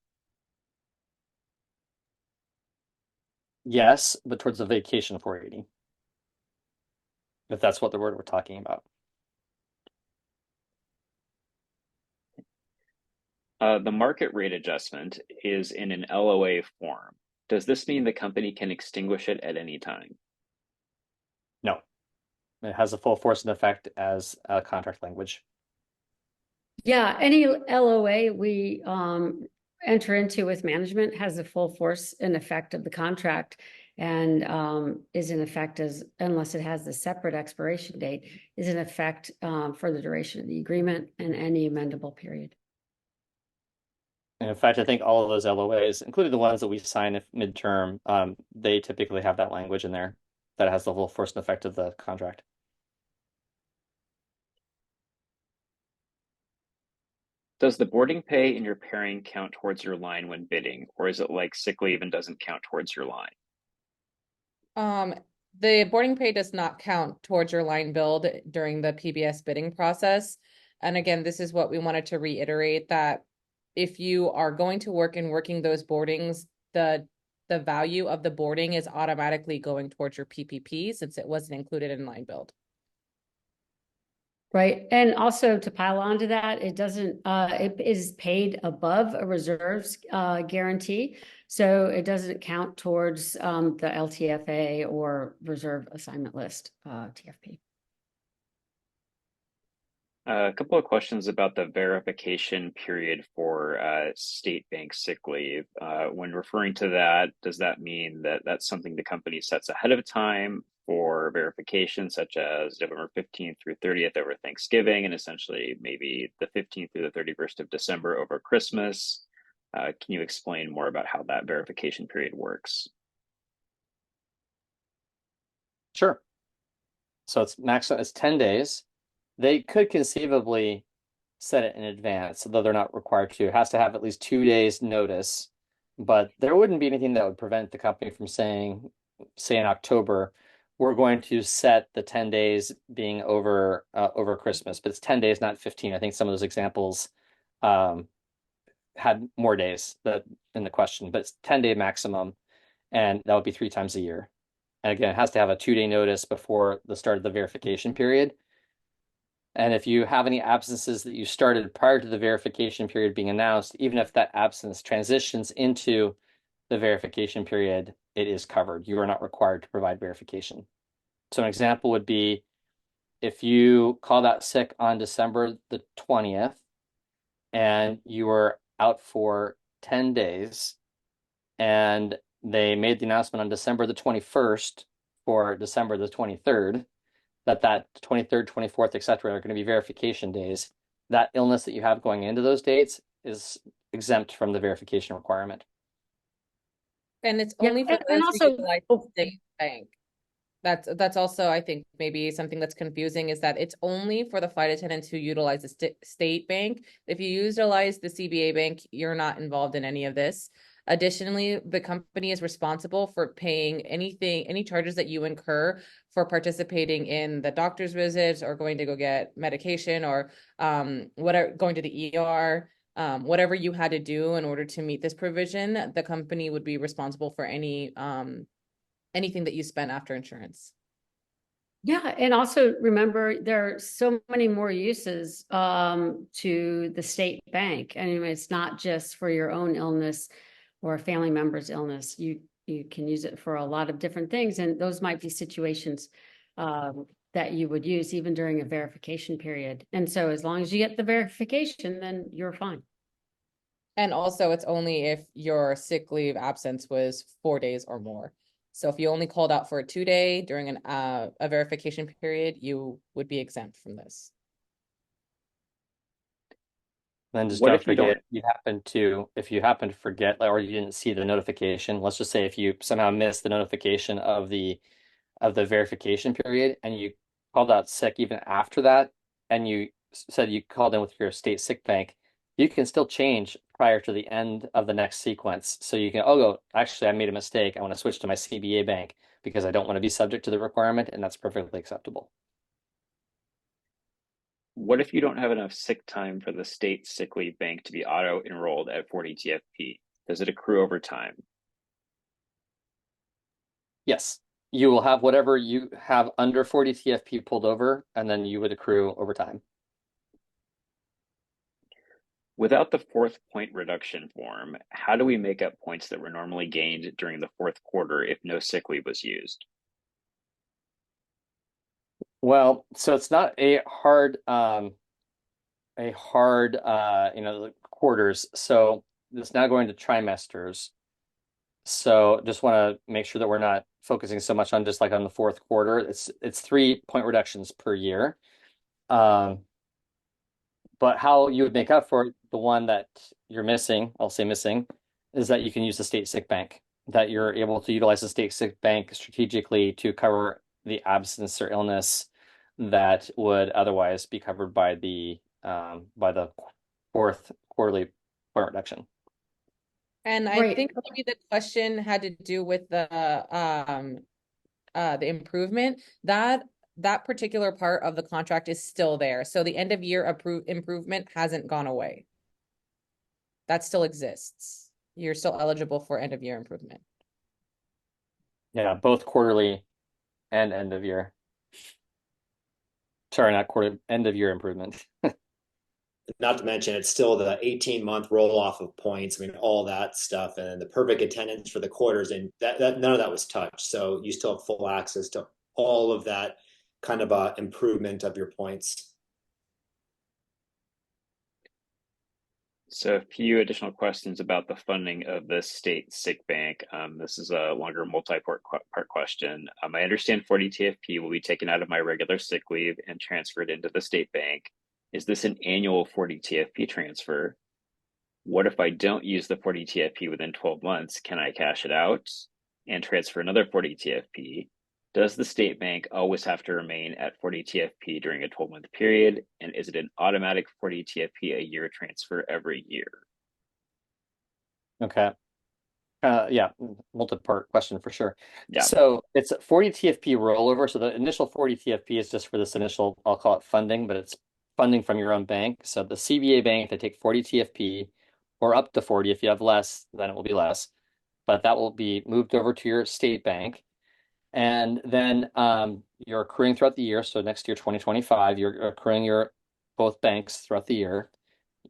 Yes, but towards the vacation 480. If that's what the word we're talking about. The market rate adjustment is in an LOA form. Does this mean the company can extinguish it at any time? No, it has a full force and effect as a contract language. yeah, any LOA we enter into with management has the full force and effect of the contract and is in effect unless it has the separate expiration date, is in effect for the duration of the agreement and any amendable period. And in fact, I think all of those LOAs, including the ones that we sign midterm, they typically have that language in there that has the full force and effect of the contract. Does the boarding pay in your pairing count towards your line when bidding, or is it like sick leave and doesn't count towards your line? The boarding pay does not count towards your line build during the PBS bidding process. And again, this is what we wanted to reiterate, that if you are going to work and working those boardings, the value of the boarding is automatically going towards your PPP since it wasn't included in line build. Right. And also to pile onto that, it doesn't, it is paid above a reserves guarantee. So it doesn't count towards the LTFA or reserve assignment list, TFP. A couple of questions about the verification period for state bank sick leave. When referring to that, does that mean that that's something the company sets ahead of time for verification, such as November 15th through 30th over Thanksgiving, and essentially maybe the 15th through the 31st of December over Christmas? Can you explain more about how that verification period works? Sure. So it's maximum, it's 10 days. They could conceivably set it in advance, though they're not required to. It has to have at least 2 days notice, but there wouldn't be anything that would prevent the company from saying, say in October, we're going to set the 10 days being over over Christmas, but it's 10 days, not 15. I think some of those examples had more days that in the question, but it's 10-day maximum, and that would be 3 times a year. And again, it has to have a 2-day notice before the start of the verification period. And if you have any absences that you started prior to the verification period being announced, even if that absence transitions into the verification period, it is covered. You are not required to provide verification. So an example would be if you called out sick on December the 20th and you were out for 10 days and they made the announcement on December the 21st for December the 23rd, that 23rd, 24th, etc. are going to be verification days. That illness that you have going into those dates is exempt from the verification requirement. And it's Yeah, only for and those who also, utilize the state bank. That's also, I think, maybe something that's confusing is that it's only for the flight attendants who utilize the state bank. If you utilize the CBA bank, you're not involved in any of this. Additionally, the company is responsible for paying any charges that you incur for participating in the doctor's visits or going to go get medication or whatever, going to the ER. Whatever you had to do in order to meet this provision, the company would be responsible for anything that you spend after insurance. yeah, and also remember there are so many more uses to the state bank. I mean, it's not just for your own illness or a family member's illness. You can use it for a lot of different things, and those might be situations that you would use even during a verification period. And so as long as you get the verification, then you're fine. And also it's only if your sick leave absence was 4 days or more. So if you only called out for a 2-day during a verification period, you would be exempt from this. Then just What don't if you don't? forget, if you happen to forget or you didn't see the notification, let's just say if you somehow missed the notification of the verification period and you called out sick even after that, and you said you called in with your state sick bank, you can still change prior to the end of the next sequence. So you can, actually, I made a mistake. I want to switch to my CBA bank because I don't want to be subject to the requirement, and that's perfectly acceptable. What if you don't have enough sick time for the state sick leave bank to be auto enrolled at 40 TFP? Does it accrue over time? Yes, you will have whatever you have under 40 TFP pulled over, and then you would accrue over time. Without the fourth point reduction form, how do we make up points that were normally gained during the fourth quarter if no sick leave was used? Well, so it's not a hard quarters. So it's now going to trimesters. So just want to make sure that we're not focusing so much on just like on the fourth quarter. It's 3-point reductions per year. But how you would make up for the one that you're missing, I'll say missing, is that you can use the state sick bank, that you're able to utilize the state sick bank strategically to cover the absence or illness that would otherwise be covered by the fourth quarterly point reduction. And I Right. think maybe the question had to do with the improvement that particular part of the contract is still there. So the end of year improvement hasn't gone away. That still exists. You're still eligible for end of year improvement. Yeah, both quarterly and end of year. sorry, not quarter, end of year improvement. Not to mention, it's still the 18-month roll off of points. I mean, all that stuff, and then the perfect attendance for the quarters, and that none of that was touched. So you still have full access to all of that kind of improvement of your points. So a few additional questions about the funding of the state sick bank. This is a longer multi-part question. I understand 40 TFP will be taken out of my regular sick leave and transferred into the state bank. Is this an annual 40 TFP transfer? What if I don't use the 40 TFP within 12 months? Can I cash it out and transfer another 40 TFP? Does the state bank always have to remain at 40 TFP during a 12-month period? And is it an automatic 40 TFP a year transfer every year? Okay. Yeah, multi-part question for sure. Yeah. So it's a 40 TFP rollover. So the initial 40 TFP is just for this initial, I'll call it funding, but it's funding from your own bank. So the CBA bank, they take 40 TFP or up to 40. If you have less, then it will be less. But that will be moved over to your state bank. And then you're accruing throughout the year. So next year, 2025, you're accruing your both banks throughout the year.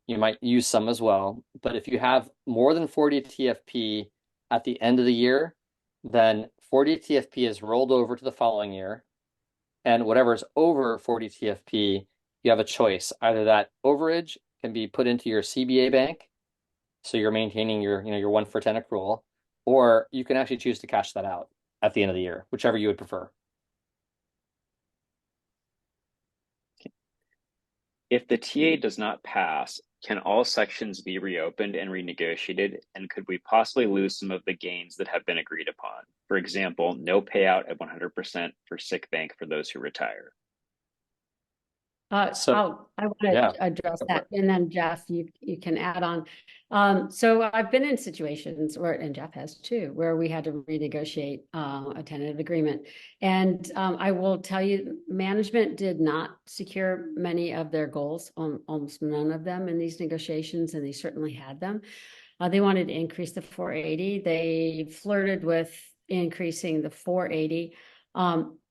You might use some as well. But if you have more than 40 TFP at the end of the year, then 40 TFP is rolled over to the following year. And whatever is over 40 TFP, you have a choice. Either that overage can be put into your CBA bank, so you're maintaining your 1 for 10 accrual, or you can actually choose to cash that out at the end of the year, whichever you would prefer. If the TA does not pass, can all sections be reopened and renegotiated? And could we possibly lose some of the gains that have been agreed upon? For example, no payout at 100% for sick bank for those who retire. I want yeah. to address that, and then Jeff, you can add on. So I've been in situations where, and Jeff has too, where we had to renegotiate a tentative agreement. And I will tell you, management did not secure many of their goals, almost none of them in these negotiations, and they certainly had them. They wanted to increase the 480. They flirted with increasing the 480.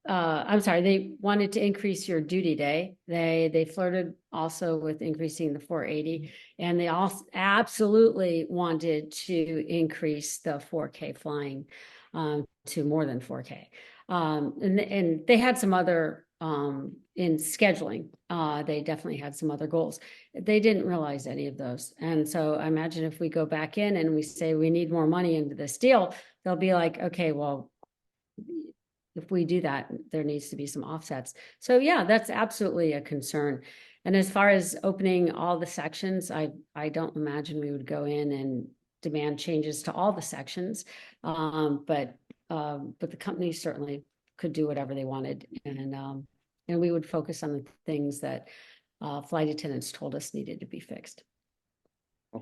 I'm sorry, they wanted to increase your duty day. They flirted also with increasing the 480, and they also absolutely wanted to increase the 4K flying to more than 4K. And they had some other in scheduling. They definitely had some other goals. They didn't realize any of those. And so I imagine if we go back in and we say we need more money into this deal, they'll be like, okay, well, if we do that, there needs to be some offsets. So yeah, that's absolutely a concern. And as far as opening all the sections, I don't imagine we would go in and demand changes to all the sections. But the company certainly could do whatever they wanted. And we would focus on the things that flight attendants told us needed to be fixed.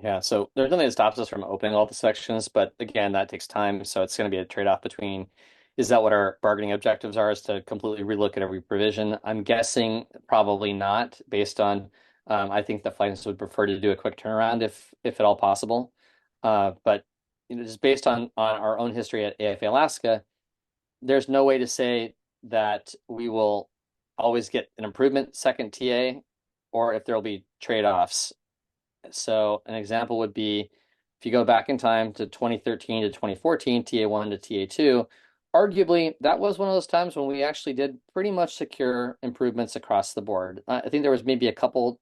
Yeah, so there's nothing that stops us from opening all the sections, but again, that takes time. So it's going to be a trade-off between, is that what our bargaining objectives are, is to completely relook at every provision? I'm guessing probably not, based on, I think the flight attendants would prefer to do a quick turnaround if at all possible. But just based on our own history at AFA Alaska, there's no way to say that we will always get an improvement second TA, or if there'll be trade-offs. So an example would be, if you go back in time to 2013 to 2014, TA1 to TA2, arguably that was one of those times when we actually did pretty much secure improvements across the board. I think there was maybe a couple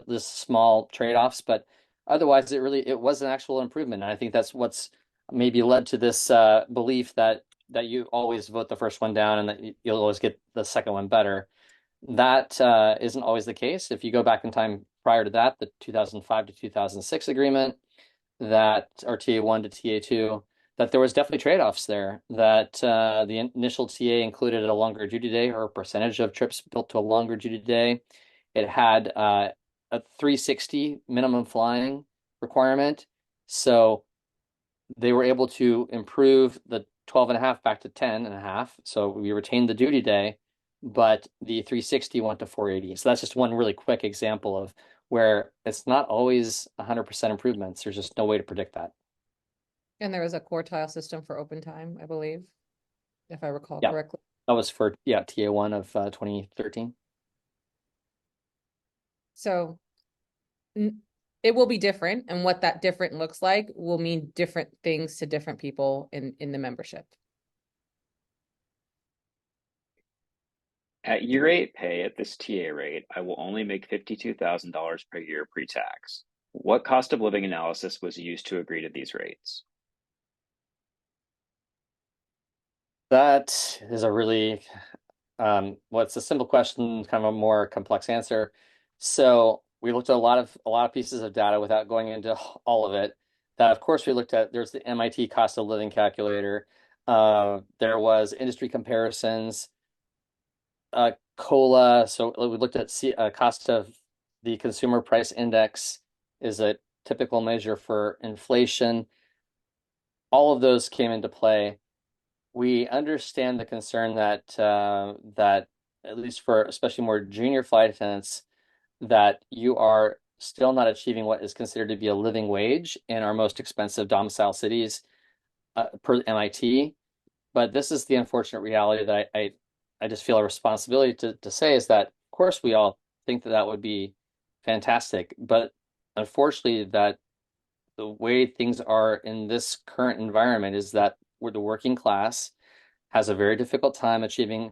this small trade-offs, but otherwise it was an actual improvement. And I think that's what's maybe led to this belief that you always vote the first one down and that you'll always get the second one better. That isn't always the case. If you go back in time prior to that, the 2005 to 2006 agreement, that or TA1 to TA2, that there was definitely trade-offs there, that the initial TA included a longer duty day or a percentage of trips built to a longer duty day. It had a 360 minimum flying requirement. So they were able to improve the 12.5 back to 10.5. So we retained the duty day, but the 360 went to 480. So that's just one really quick example of where it's not always 100% improvements. There's just no way to predict that. And there was a quartile system for open time, I believe, if I recall Yeah. correctly. That was for, TA1 of 2013. So it will be different, and what that different looks like will mean different things to different people in the membership. At year 8 pay at this TA rate, I will only make $52,000 per year pre-tax. What cost of living analysis was used to agree to these rates? That is a really, well, it's a simple question, kind of a more complex answer. So we looked at a lot of pieces of data without going into all of it. That of course we looked at. There's the MIT cost of living calculator. There was industry comparisons, COLA. So we looked at cost of the consumer price index is a typical measure for inflation. All of those came into play. We understand the concern that that at least for especially more junior flight attendants, that you are still not achieving what is considered to be a living wage in our most expensive domicile cities per MIT. But this is the unfortunate reality that I just feel a responsibility to say is that, of course, we all think that that would be fantastic, but unfortunately, that the way things are in this current environment is that where the working class has a very difficult time achieving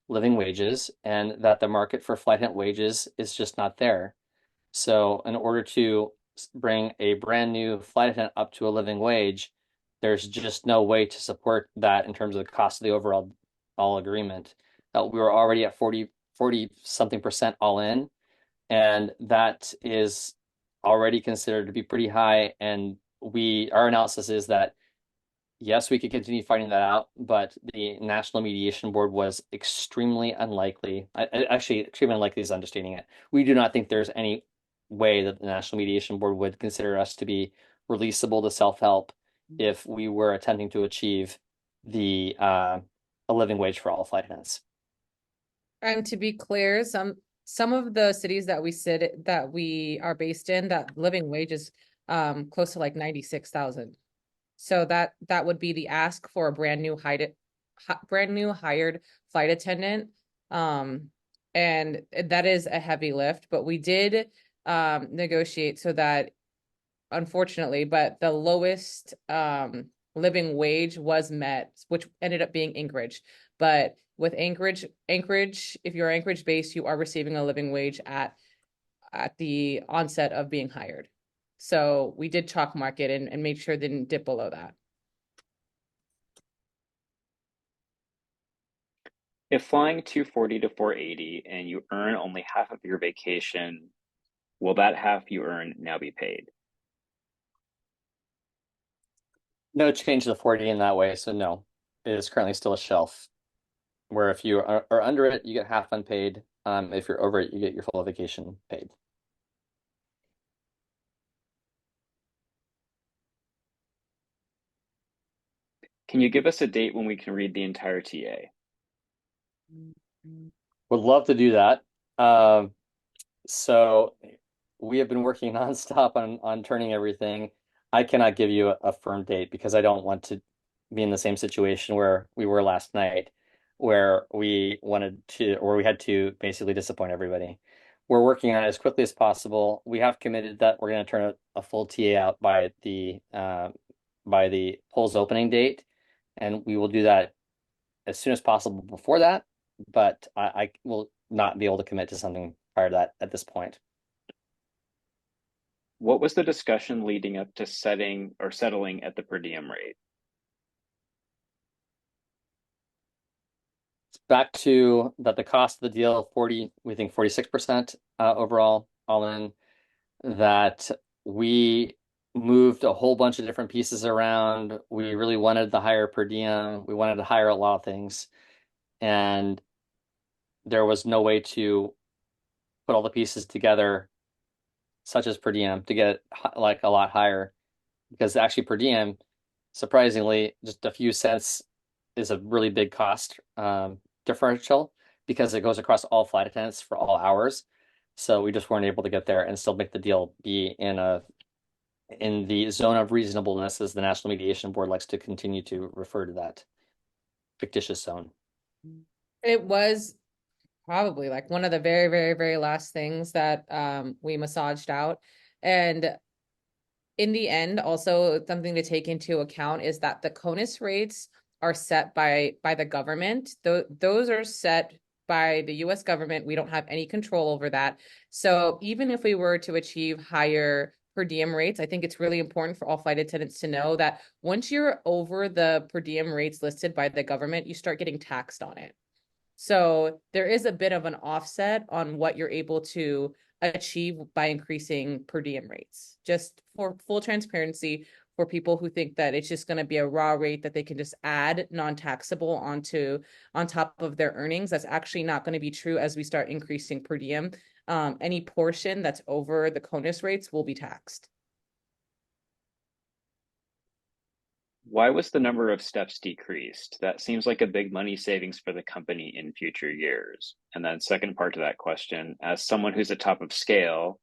living wages, and that the market for flight attendant wages is just not there. So, in order to bring a brand new flight attendant up to a living wage, there's just no way to support that in terms of the cost of the overall all agreement. We were already at 40 something percent all in, and that is already considered to be pretty high. And our analysis is that yes, we could continue fighting that out, but the National Mediation Board was extremely unlikely. Actually, extremely unlikely is understating it. We do not think there's any way that the National Mediation Board would consider us to be releasable to self-help if we were attempting to achieve the a living wage for all flight attendants. And to be clear, some of the cities that we are based in, that living wage is close to like 96,000. So that would be the ask for a brand new hired flight attendant. And that is a heavy lift, but we did negotiate so that, unfortunately, but the lowest living wage was met, which ended up being Anchorage. But with Anchorage, if you're Anchorage based, you are receiving a living wage at the onset of being hired. So we did chalk market and made sure it didn't dip below that. If flying 240 to 480 and you earn only half of your vacation, will that half you earn now be paid? No change to the 40 in that way, so no. It is currently still a shelf, where if you are under it, you get half unpaid. If you're over it, you get your full vacation paid. Can you give us a date when we can read the entire TA? Would love to do that. So we have been working nonstop on turning everything. I cannot give you a firm date because I don't want to be in the same situation where we were last night, where we had to basically disappoint everybody. We're working on it as quickly as possible. We have committed that we're going to turn a full TA out by the polls opening date, and we will do that as soon as possible before that. But I will not be able to commit to something prior to that at this point. What was the discussion leading up to setting or settling at the per diem rate? It's back to that the cost of the deal, we think 46% overall, all in, that we moved a whole bunch of different pieces around. We really wanted the higher per diem. We wanted to hire a lot of things. And there was no way to put all the pieces together, such as per diem, to get like a lot higher. Because actually per diem, surprisingly, just a few cents is a really big cost differential because it goes across all flight attendants for all hours. So we just weren't able to get there and still make the deal be in the zone of reasonableness, as the National Mediation Board likes to continue to refer to that fictitious zone. It was probably like one of the very, very, very last things that we massaged out. And in the end, also something to take into account is that the CONUS rates are set by the government. Those are set by the US government. We don't have any control over that. So even if we were to achieve higher per diem rates, I think it's really important for all flight attendants to know that once you're over the per diem rates listed by the government, you start getting taxed on it. So there is a bit of an offset on what you're able to achieve by increasing per diem rates. Just for full transparency, for people who think that it's just going to be a raw rate that they can just add non-taxable on top of their earnings. That's actually not going to be true as we start increasing per diem. Any portion that's over the CONUS rates will be taxed. Why was the number of steps decreased? That seems like a big money savings for the company in future years. And then second part to that question, as someone who's at top of scale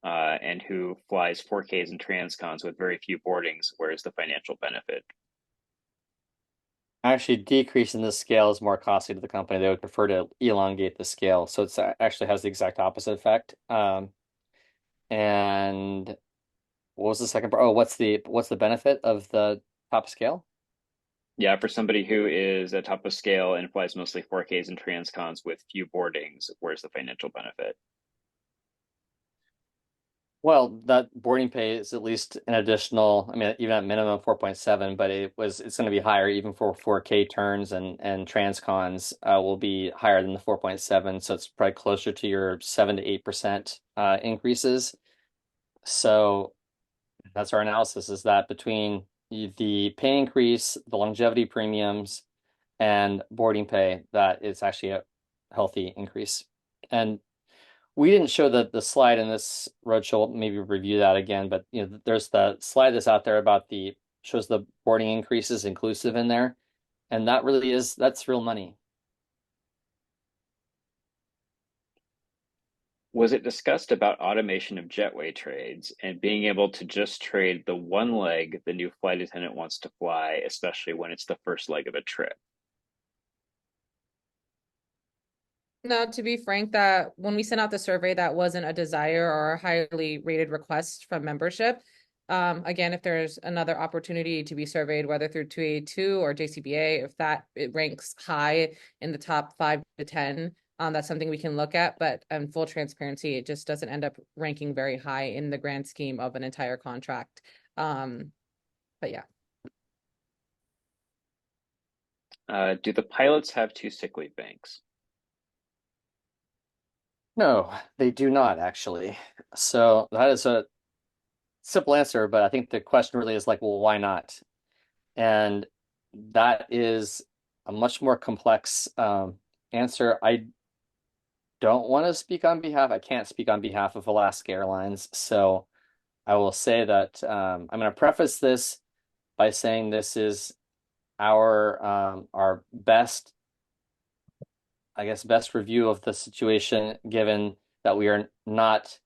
and who flies 4Ks and transcons with very few boardings, where's the financial benefit? Actually, decreasing the scale is more costly to the company. They would prefer to elongate the scale. So it's actually has the exact opposite effect. And what was the second part? Oh, what's the benefit of the top scale? Yeah, for somebody who is at top of scale and flies mostly 4Ks and transcons with few boardings, where's the financial benefit? Well, that boarding pay is at least an additional, I mean, even at minimum 4.7, but it's going to be higher even for 4K turns and transcons will be higher than the 4.7. So it's probably closer to your 7 to 8% increases. So that's our analysis, is that between the pay increase, the longevity premiums, and boarding pay, that it's actually a healthy increase. And we didn't show the slide in this roadshow. Maybe review that again, but there's the slide that's out there about shows the boarding increases inclusive in there, and that's real money. Was it discussed about automation of jetway trades and being able to just trade the one leg the new flight attendant wants to fly, especially when it's the first leg of a trip? No, to be frank, that when we sent out the survey, that wasn't a desire or a highly rated request from membership. Again, if there's another opportunity to be surveyed, whether through 2A2 or JCBA, if it ranks high in the top 5 to 10, that's something we can look at. But in full transparency, it just doesn't end up ranking very high in the grand scheme of an entire contract. But yeah. Do the pilots have 2 sick leave banks? No, they do not actually. So that is a simple answer, but I think the question really is like, well, why not? And that is a much more complex answer. I can't speak on behalf of Alaska Airlines. So I will say that I'm going to preface this by saying this is our best review of the situation, given that we are not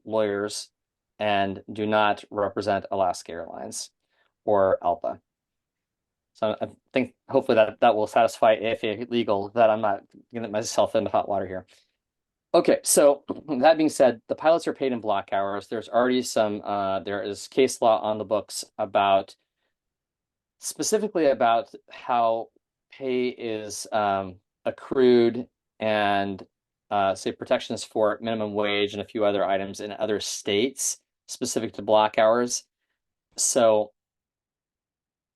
lawyers and do not represent Alaska Airlines or ALPA. So I think hopefully that will satisfy AFA legal that I'm not getting myself into hot water here. Okay, so that being said, the pilots are paid in block hours. There's already there is case law on the books specifically about how pay is accrued and say protections for minimum wage and a few other items in other states specific to block hours. So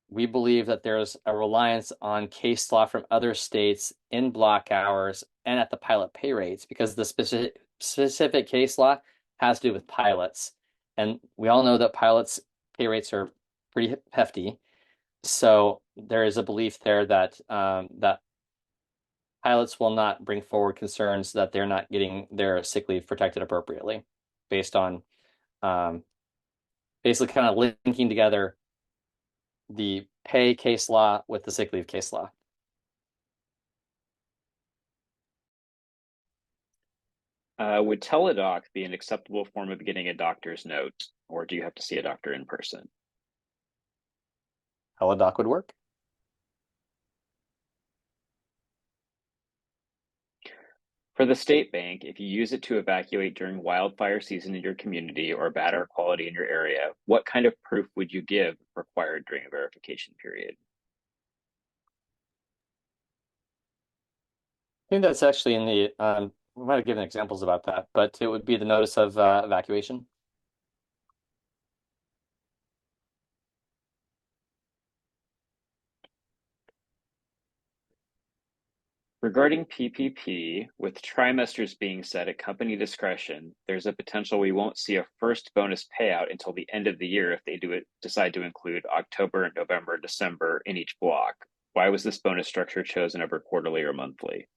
we believe that there's a reliance on case law from other states in block hours and at the pilot pay rates, because the specific case law has to do with pilots. And we all know that pilots' pay rates are pretty hefty. So there is a belief there that that pilots will not bring forward concerns that they're not getting their sick leave protected appropriately, based on basically kind of linking together the pay case law with the sick leave case law. Would teledoc be an acceptable form of getting a doctor's note, or do you have to see a doctor in person? Teledoc would work. For the state bank, if you use it to evacuate during wildfire season in your community or bad air quality in your area, what kind of proof would you give required during a verification period? I think that's actually in the, we might have given examples about that, but it would be the notice of evacuation. Regarding PPP, with trimesters being set at company discretion, there's a potential we won't see a first bonus payout until the end of the year if they decide to include October, November, December in each block. Why was this bonus structure chosen over quarterly or monthly?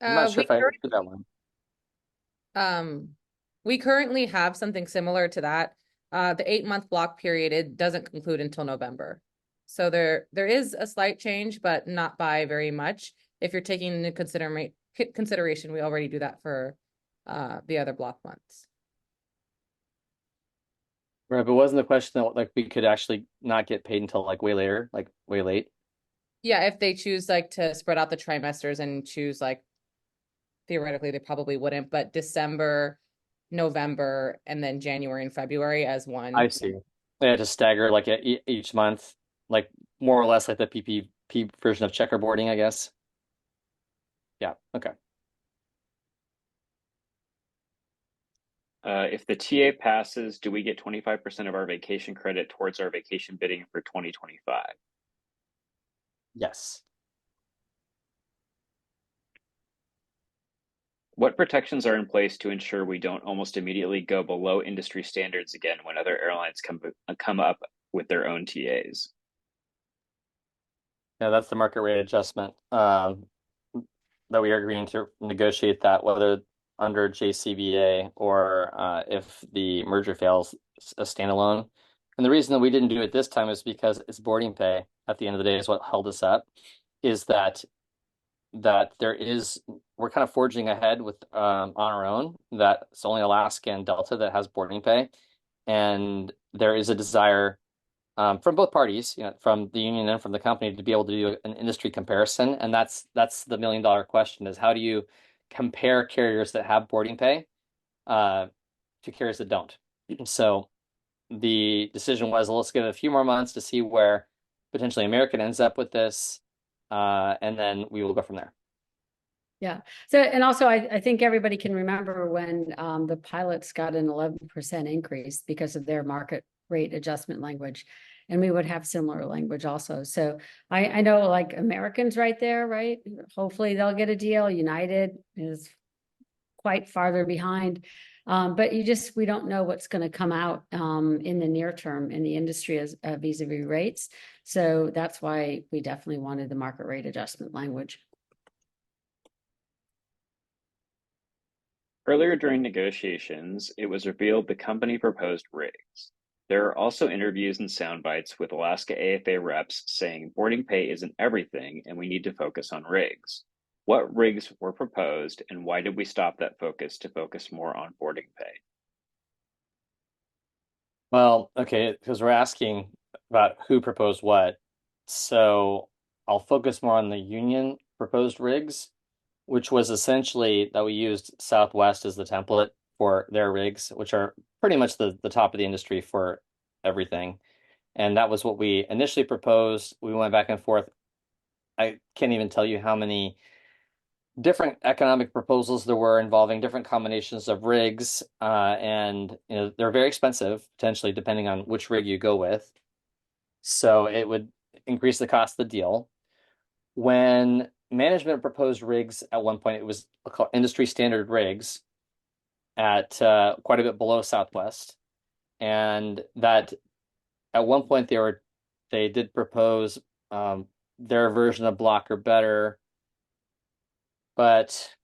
I'm not sure We if I understood that one. we currently have something similar to that. The 8-month block period, it doesn't conclude until November. So there is a slight change, but not by very much. If you're taking into consideration, we already do that for the other block months. Right, but wasn't the question that like we could actually not get paid until like way later, like way late? Yeah, if they choose like to spread out the trimesters and choose like theoretically they probably wouldn't, but December, November, and then January and February as one. I see. They had to stagger like each month, like more or less like the PPP version of checkerboarding, I guess. Yeah, okay. If the TA passes, do we get 25% of our vacation credit towards our vacation bidding for 2025? Yes. What protections are in place to ensure we don't almost immediately go below industry standards again when other airlines come up with their own TAs? Yeah, that's the market rate adjustment that we are agreeing to negotiate that, whether under JCBA or if the merger fails a standalone. And the reason that we didn't do it this time is because it's boarding pay at the end of the day is what held us up, is that we're kind of forging ahead with on our own, that it's only Alaska and Delta that has boarding pay. And there is a desire from both parties, from the union and from the company, to be able to do an industry comparison. And that's the $1 million question: is how do you compare carriers that have boarding pay to carriers that don't? So the decision was, let's give it a few more months to see where potentially American ends up with this, and then we will go from there. Yeah. So, and also I think everybody can remember when the pilots got an 11% increase because of their market rate adjustment language. And we would have similar language also. So I know like Americans right there, right? Hopefully they'll get a deal. United is quite farther behind. But we don't know what's going to come out in the near term in the industry as vis-a-vis rates. So that's why we definitely wanted the market rate adjustment language. Earlier during negotiations, it was revealed the company proposed rigs. There are also interviews and sound bites with Alaska AFA reps saying boarding pay isn't everything and we need to focus on rigs. What rigs were proposed and why did we stop that focus to focus more on boarding pay? Well, okay, because we're asking about who proposed what. So I'll focus more on the union proposed rigs, which was essentially that we used Southwest as the template for their rigs, which are pretty much the top of the industry for everything. And that was what we initially proposed. We went back and forth. I can't even tell you how many different economic proposals there were involving different combinations of rigs. And they're very expensive, potentially, depending on which rig you go with. So it would increase the cost of the deal. When management proposed rigs at one point, it was called industry standard rigs at quite a bit below Southwest. And that at one point they did propose their version of block or better, but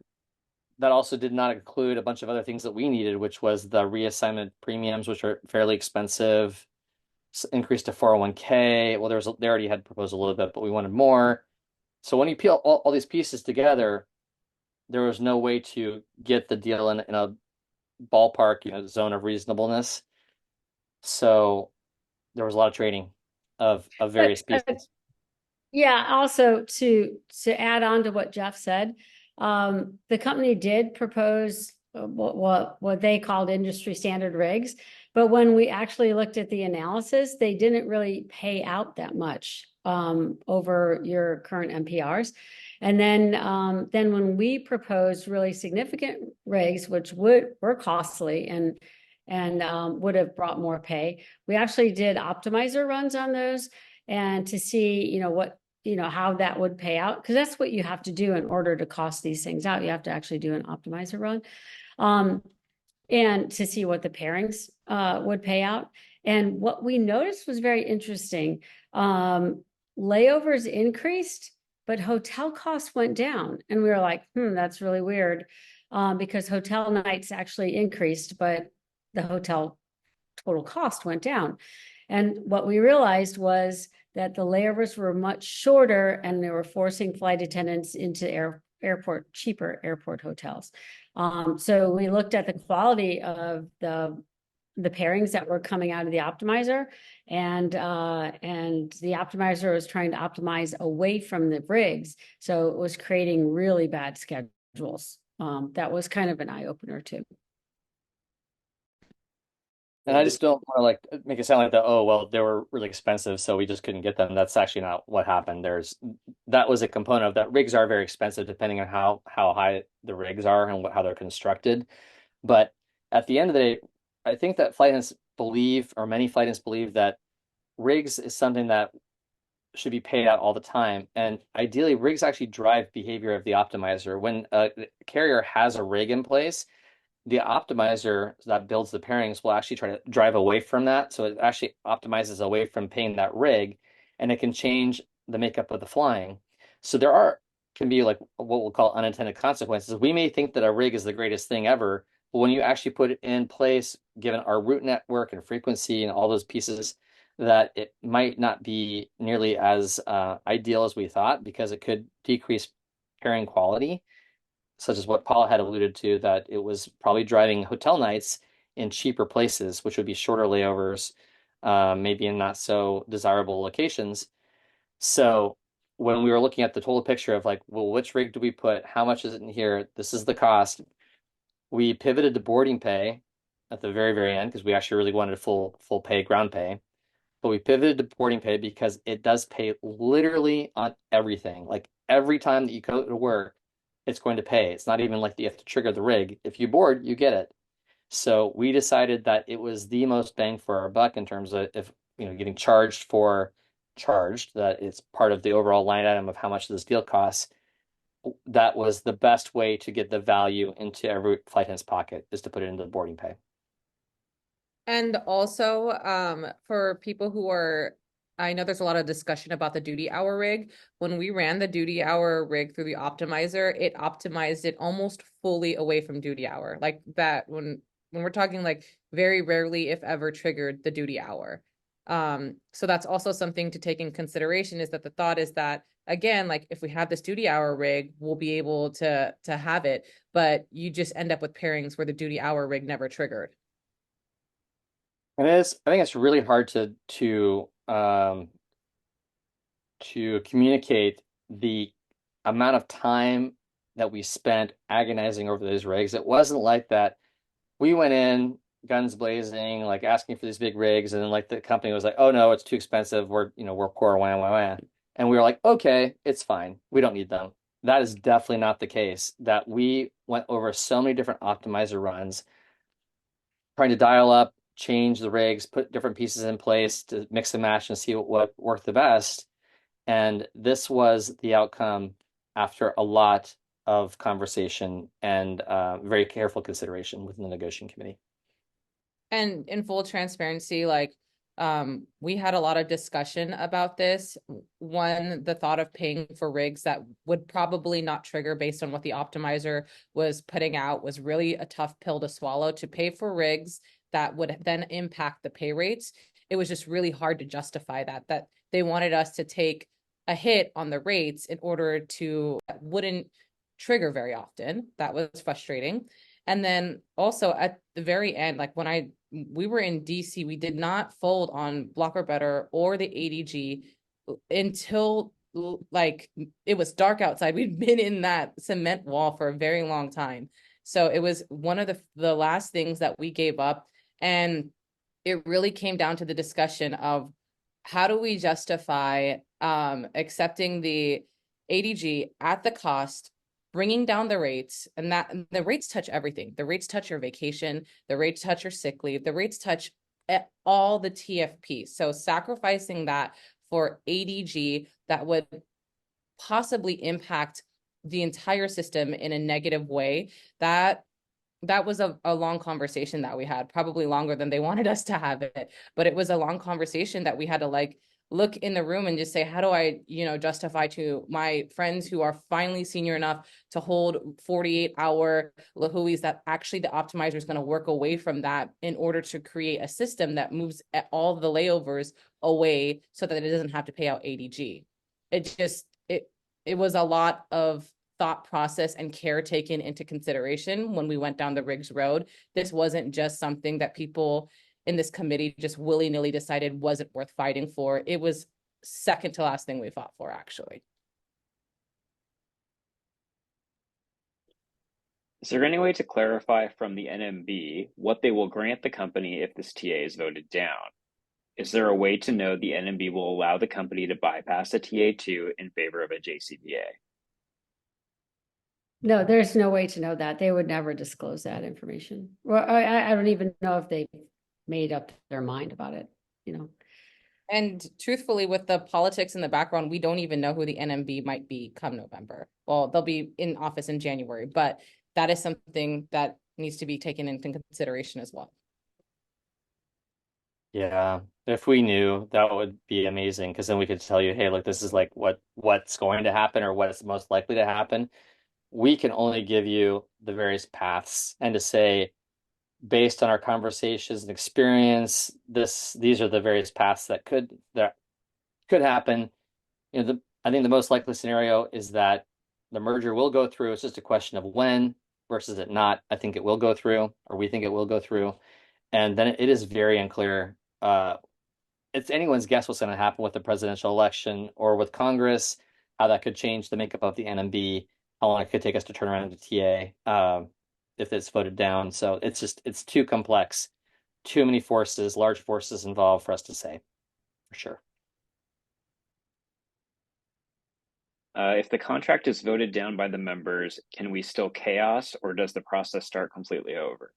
that also did not include a bunch of other things that we needed, which was the reassignment premiums, which are fairly expensive, increase to 401k. Well, they already had proposed a little bit, but we wanted more. So when you peel all these pieces together, there was no way to get the deal in a ballpark, zone of reasonableness. So there was a lot of trading of various pieces. Yeah, also to add on to what Jeff said, The company did propose what they called industry standard rigs, but when we actually looked at the analysis, they didn't really pay out that much over your current MPRs. And then when we proposed really significant rigs, which were costly and would have brought more pay, we actually did optimizer runs on those and to see, how that would pay out, because that's what you have to do in order to cost these things out. You have to actually do an optimizer run, and to see what the pairings would pay out. And what we noticed was very interesting. Layovers increased, but hotel costs went down. And we were like, that's really weird, because hotel nights actually increased, but the hotel total cost went down. And what we realized was that the layovers were much shorter and they were forcing flight attendants into cheaper airport hotels. So we looked at the quality of the pairings that were coming out of the optimizer, and the optimizer was trying to optimize away from the rigs. So it was creating really bad schedules. That was kind of an eye opener too. And I just don't want to like make it sound like that, oh, well, they were really expensive, so we just couldn't get them. That's actually not what happened. That was a component of that. Rigs are very expensive depending on how high the rigs are and how they're constructed. But at the end of the day, I think that flight attendants believe, or many flight attendants believe, that rigs is something that should be paid out all the time. And ideally, rigs actually drive behavior of the optimizer. When a carrier has a rig in place, the optimizer that builds the pairings will actually try to drive away from that. So it actually optimizes away from paying that rig, and it can change the makeup of the flying. So can be like what we'll call unintended consequences. We may think that a rig is the greatest thing ever, but when you actually put it in place, given our route network and frequency and all those pieces, that it might not be nearly as ideal as we thought, because it could decrease pairing quality, such as what Paul had alluded to, that it was probably driving hotel nights in cheaper places, which would be shorter layovers, maybe in not so desirable locations. So when we were looking at the total picture of like, well, which rig do we put? How much is it in here? This is the cost. We pivoted to boarding pay at the very, very end, because we actually really wanted full pay, ground pay. But we pivoted to boarding pay because it does pay literally on everything. Like every time that you go to work, it's going to pay. It's not even like you have to trigger the rig. If you board, you get it. So we decided that it was the most bang for our buck in terms of, if getting charged, that it's part of the overall line item of how much this deal costs. That was the best way to get the value into every flight attendant's pocket, is to put it into the boarding pay. And also, for people who I know there's a lot of discussion about the duty hour rig. When we ran the duty hour rig through the optimizer, it optimized it almost fully away from duty hour. Like that, when we're talking like very rarely, if ever, triggered the duty hour. So that's also something to take in consideration, is that the thought is that, again, like if we have this duty hour rig, we'll be able to have it, but you just end up with pairings where the duty hour rig never triggered. And I think it's really hard to communicate the amount of time that we spent agonizing over those rigs. It wasn't like that we went in guns blazing, like asking for these big rigs, and then like the company was like, oh no, it's too expensive, we're poor, wah, wah, wah. And we were like, okay, it's fine, we don't need them. That is definitely not the case. That we went over so many different optimizer runs, trying to dial up, change the rigs, put different pieces in place to mix and match and see what worked the best. And this was the outcome after a lot of conversation and very careful consideration within the negotiating committee. And in full transparency, like we had a lot of discussion about this. One, the thought of paying for rigs that would probably not trigger based on what the optimizer was putting out was really a tough pill to swallow. To pay for rigs that would then impact the pay rates, it was just really hard to justify that they wanted us to take a hit on the rates in order to wouldn't trigger very often. That was frustrating. And then also at the very end, like when we were in DC, we did not fold on Block or Better or the ADG until like it was dark outside. We'd been in that cement wall for a very long time. So it was one of the last things that we gave up. And it really came down to the discussion of how do we justify accepting the ADG at the cost, bringing down the rates, and that the rates touch everything. The rates touch your vacation, the rates touch your sick leave, the rates touch all the TFP. So sacrificing that for ADG that would possibly impact the entire system in a negative way, that was a long conversation that we had, probably longer than they wanted us to have it, but it was a long conversation that we had to like look in the room and just say, how do I, justify to my friends who are finally senior enough to hold 48-hour LAHUIs that actually the optimizer is going to work away from that in order to create a system that moves all the layovers away so that it doesn't have to pay out ADG. It was a lot of thought process and care taken into consideration when we went down the Riggs road. This wasn't just something that people in this committee just willy-nilly decided wasn't worth fighting for. It was second to last thing we fought for, actually. Is there any way to clarify from the NMB what they will grant the company if this TA is voted down? Is there a way to know the NMB will allow the company to bypass a TA2 in favor of a JCBA? No, there's no way to know that. They would never disclose that information. Well, I don't even know if they made up their mind about it, And truthfully, with the politics in the background, we don't even know who the NMB might be come November. Well, they'll be in office in January, but that is something that needs to be taken into consideration as well. Yeah, if we knew, that would be amazing, because then we could tell you, hey, look, this is like what's going to happen or what is most likely to happen. We can only give you the various paths, and to say, based on our conversations and experience, these are the various paths that could happen. I think the most likely scenario is that the merger will go through. It's just a question of when versus it not. I think it will go through, or we think it will go through. And then it is very unclear. It's anyone's guess what's going to happen with the presidential election or with Congress, how that could change the makeup of the NMB, how long it could take us to turn around into TA if it's voted down. So it's too complex, too many forces, large forces involved for us to say for sure. If the contract is voted down by the members, can we still chaos, or does the process start completely over?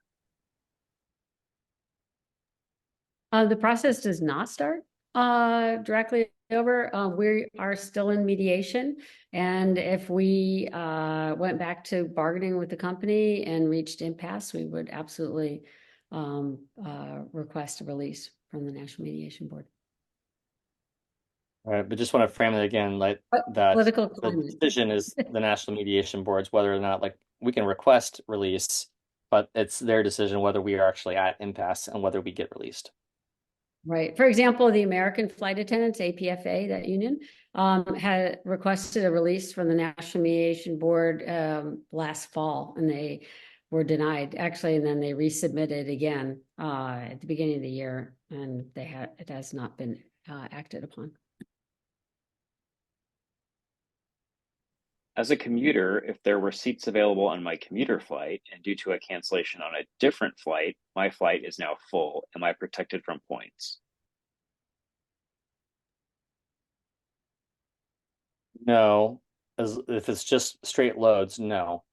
The process does not start directly over. We are still in mediation. And if we went back to bargaining with the company and reached impasse, we would absolutely request a release from the National Mediation Board. All right, but just want to frame it again, like that Political the climate. decision is the National Mediation Board's whether or not, like, we can request release, but it's their decision whether we are actually at impasse and whether we get released. Right. For example, the American Flight Attendants, APFA, that union, had requested a release from the National Mediation Board last fall, and they were denied, actually, and then they resubmitted again at the beginning of the year, and it has not been acted upon. As a commuter, if there were seats available on my commuter flight and due to a cancellation on a different flight, my flight is now full, am I protected from points? No, if it's just straight loads, no.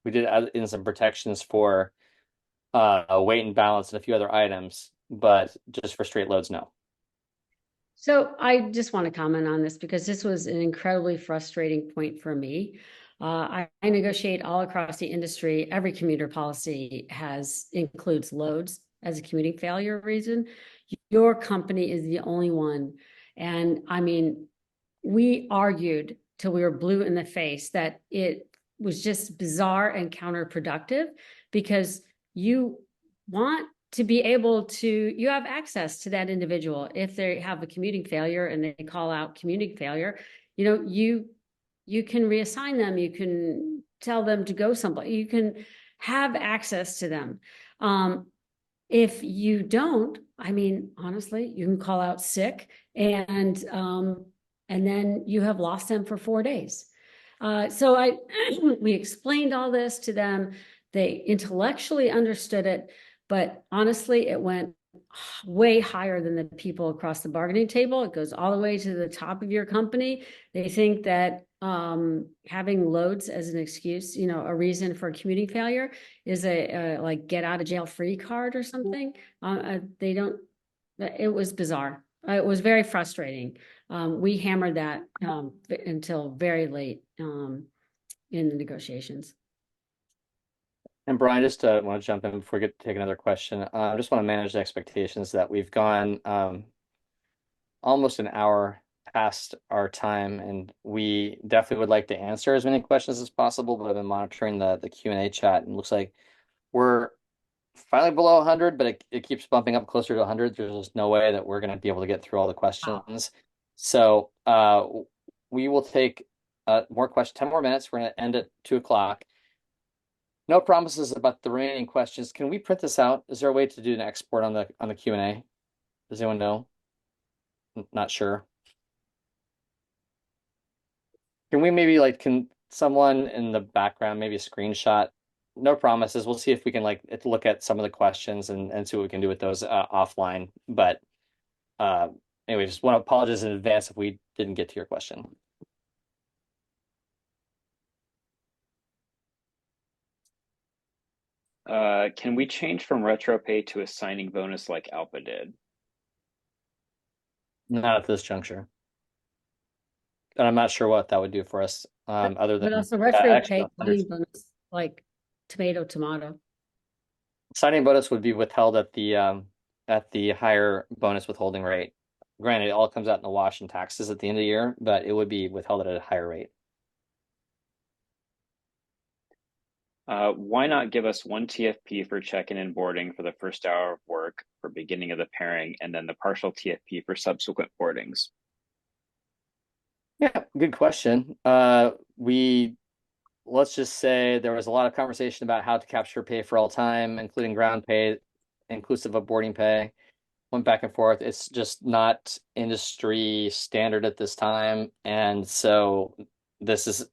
We did add in some protections for weight and balance and a few other items, but just for straight loads, no. So I just want to comment on this because this was an incredibly frustrating point for me. I negotiate all across the industry. Every commuter policy includes loads as a commuting failure reason. Your company is the only one. And I mean, we argued till we were blue in the face that it was just bizarre and counterproductive, because you want to be able to, you have access to that individual. If they have a commuting failure and they call out commuting failure, you can reassign them. You can tell them to go someplace. You can have access to them. If you don't, I mean, honestly, you can call out sick and and then you have lost them for 4 days. So we explained all this to them. They intellectually understood it, but honestly, it went way higher than the people across the bargaining table. It goes all the way to the top of your company. They think that having loads as an excuse, a reason for commuting failure is a like get out of jail free card or something. They don't. It was bizarre. It was very frustrating. We hammered that until very late in the negotiations. And Brian, just want to jump in before we get to take another question. I just want to manage the expectations that we've gone almost an hour past our time, and we definitely would like to answer as many questions as possible, but I've been monitoring the Q&A chat, and it looks like we're finally below 100, but it keeps bumping up closer to 100. There's just no way that we're going to be able to get through all the questions. So we will take more questions, 10 more minutes. We're going to end at 2 o'clock. No promises about the remaining questions. Can we print this out? Is there a way to do an export on the Q&A? Does anyone know? Not sure. Can we maybe can someone in the background maybe a screenshot? No promises. We'll see if we can look at some of the questions and see what we can do with those offline. But anyway, just want to apologize in advance if we didn't get to your question. Can we change from retro pay to a signing bonus like Alpha did? Not at this juncture. And I'm not sure what that would do for us, other than But also retro pay actually, bonus, like tomato. signing bonus would be withheld at the higher bonus withholding rate. Granted, it all comes out in the wash and taxes at the end of the year, but it would be withheld at a higher rate. Why not give us 1 TFP for check-in and boarding for the first hour of work for beginning of the pairing, and then the partial TFP for subsequent boardings? Yeah, good question. Let's just say there was a lot of conversation about how to capture pay for all time, including ground pay, inclusive of boarding pay. Went back and forth. It's just not industry standard at this time. And so this is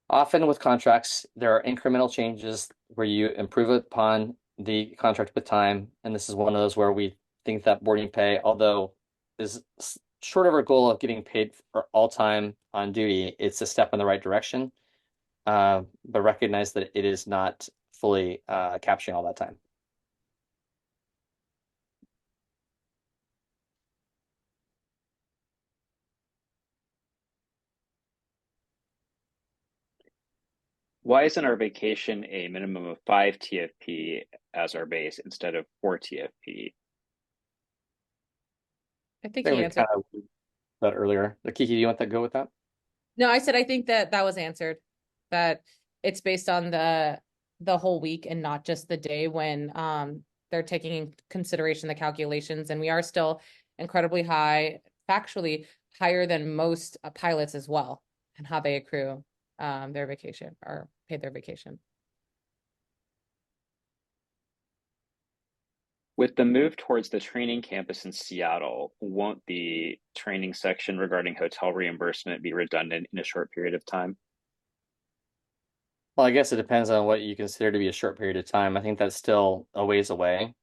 often with contracts, there are incremental changes where you improve upon the contract with time. And this is one of those where we think that boarding pay, although is short of our goal of getting paid for all time on duty, it's a step in the right direction. But recognize that it is not fully capturing all that time. Why isn't our vacation a minimum of 5 TFP as our base instead of 4 TFP? I think I he we answered. kind of that earlier. Kiki, do you want to go with that? No, I said I think that was answered. That it's based on the whole week and not just the day when they're taking in consideration the calculations, and we are still incredibly high, factually higher than most pilots as well, and how they accrue their vacation or pay their vacation. With the move towards the training campus in Seattle, won't the training section regarding hotel reimbursement be redundant in a short period of time? Well, I guess it depends on what you consider to be a short period of time. I think that's still a ways away,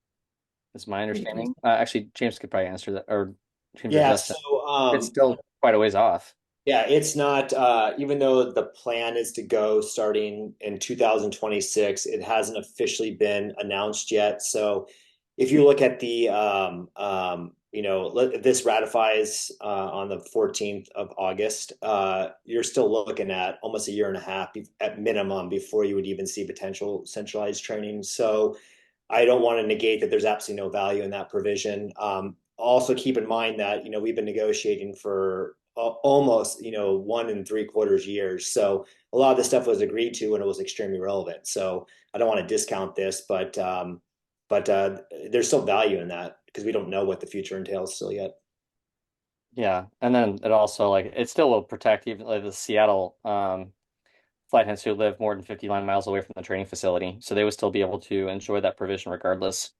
is my understanding. Actually, James could probably answer that, or James or Yeah, Justin. so It's still quite a ways off. yeah, it's not even though the plan is to go starting in 2026, it hasn't officially been announced yet. So if you look at the this ratifies on the 14th of August, you're still looking at almost a year and a half at minimum before you would even see potential centralized training. So I don't want to negate that there's absolutely no value in that provision. Also keep in mind that, we've been negotiating for almost, 1 3/4 years. So a lot of this stuff was agreed to and it was extremely relevant. So I don't want to discount this, but there's still value in that because we don't know what the future entails still yet. Yeah, and then it also it still will protect even the Seattle flight attendants who live more than 59 miles away from the training facility, so they would still be able to enjoy that provision regardless.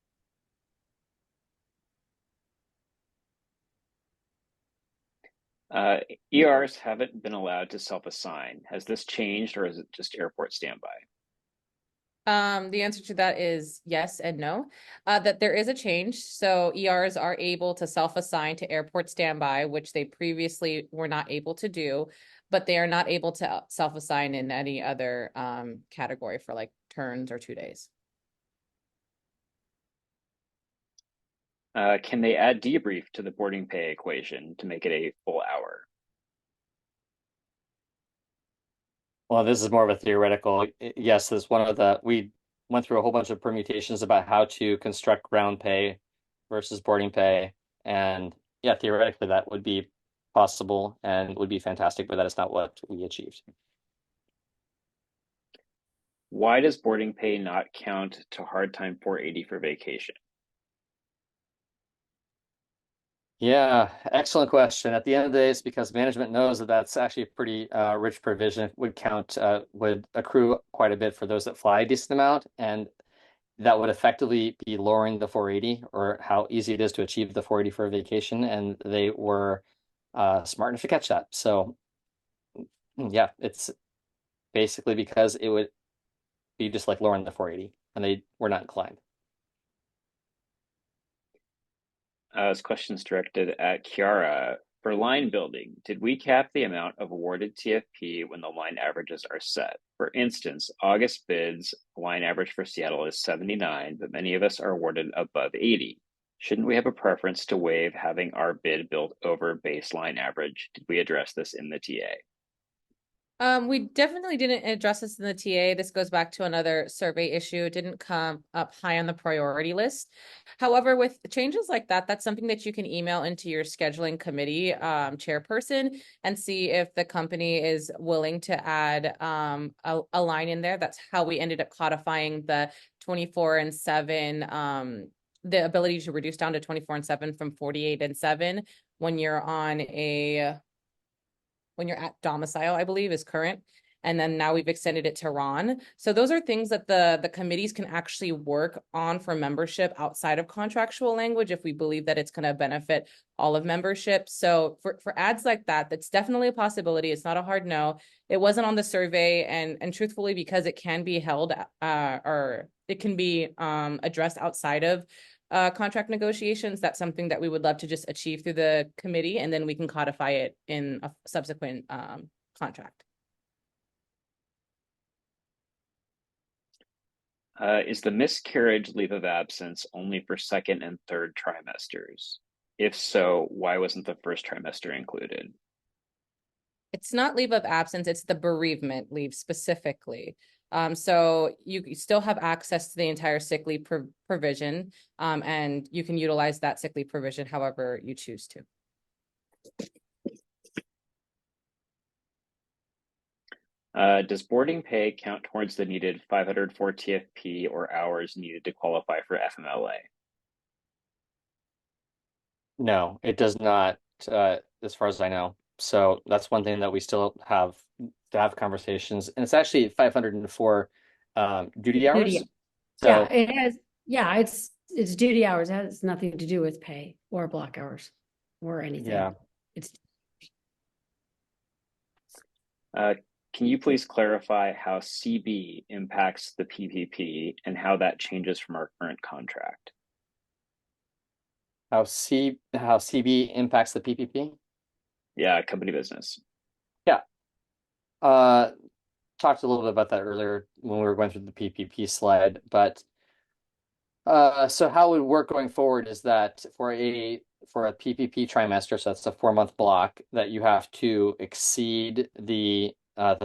ERs haven't been allowed to self-assign. Has this changed, or is it just airport standby? The answer to that is yes and no. That there is a change. So ERs are able to self-assign to airport standby, which they previously were not able to do, but they are not able to self-assign in any other category for like turns or 2 days. Can they add debrief to the boarding pay equation to make it a full hour? Well, this is more of a theoretical. Yes, this one of the we went through a whole bunch of permutations about how to construct ground pay versus boarding pay, and yeah, theoretically that would be possible and would be fantastic, but that is not what we achieved. Why does boarding pay not count to hard time 480 for vacation? Yeah, excellent question. At the end of the day, it's because management knows that that's actually a pretty rich provision. It would count, would accrue quite a bit for those that fly a decent amount, and that would effectively be lowering the 480 or how easy it is to achieve the 480 for a vacation. And they were smart enough to catch that. So yeah, it's basically because it would be just like lowering the 480, and they were not inclined. This question's directed at Kiara. For line building, did we cap the amount of awarded TFP when the line averages are set? For instance, August bids line average for Seattle is 79, but many of us are awarded above 80. Shouldn't we have a preference to waive having our bid built over baseline average? Did we address this in the TA? We definitely didn't address this in the TA. This goes back to another survey issue. It didn't come up high on the priority list. However, with changes like that, that's something that you can email into your scheduling committee chairperson and see if the company is willing to add a line in there. That's how we ended up codifying the 24/7, the ability to reduce down to 24/7 from 48/7 when you're on a when you're at domicile, I believe, is current. And then now we've extended it to RON. So those are things that the committees can actually work on for membership outside of contractual language if we believe that it's going to benefit all of membership. So for ads like that, that's definitely a possibility. It's not a hard no. It wasn't on the survey, and truthfully, because it can be held or it can be addressed outside of contract negotiations, that's something that we would love to just achieve through the committee, and then we can codify it in a subsequent contract. Is the miscarriage leave of absence only for second and third trimesters? If so, why wasn't the first trimester included? It's not leave of absence, it's the bereavement leave specifically. So you still have access to the entire sick leave provision, and you can utilize that sick leave provision however you choose to. Does boarding pay count towards the needed 504 TFP or hours needed to qualify for FMLA? No, it does not, as far as I know. So that's one thing that we still have to have conversations. And it's actually 504 duty hours. Duty. So Yeah, it has, yeah, it's duty hours. It has nothing to do with pay or block hours or anything. yeah. It's Can you please clarify how CB impacts the PPP and how that changes from our current contract? How CB impacts the PPP? Yeah, company business. Yeah. Talked a little bit about that earlier when we were going through the PPP slide, but so how it would work going forward is that for a PPP trimester, so that's a 4-month block, that you have to exceed the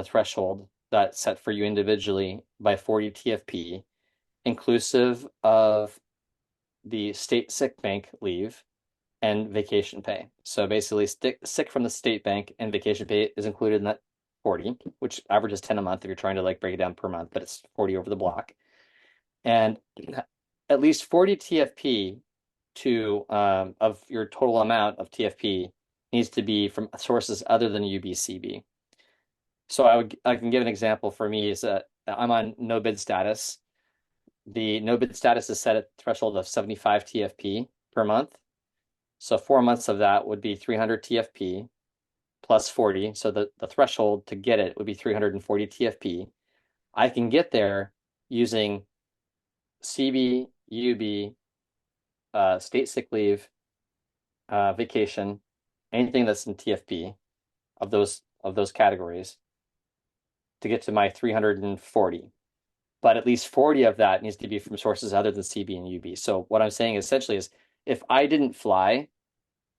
threshold that's set for you individually by 40 TFP, inclusive of the state sick bank leave and vacation pay. So basically, sick from the state bank and vacation pay is included in that 40, which averages 10 a month if you're trying to like break it down per month, but it's 40 over the block. And at least 40 TFP to of your total amount of TFP needs to be from sources other than UBCB. So I can give an example for me is that I'm on no bid status. The no bid status is set at a threshold of 75 TFP per month. So 4 months of that would be 300 TFP. plus 40. So the threshold to get it would be 340 TFP. I can get there using CB, UB, state sick leave, vacation, anything that's in TFP of those categories to get to my 340. But at least 40 of that needs to be from sources other than CB and UB. So what I'm saying essentially is if I didn't fly,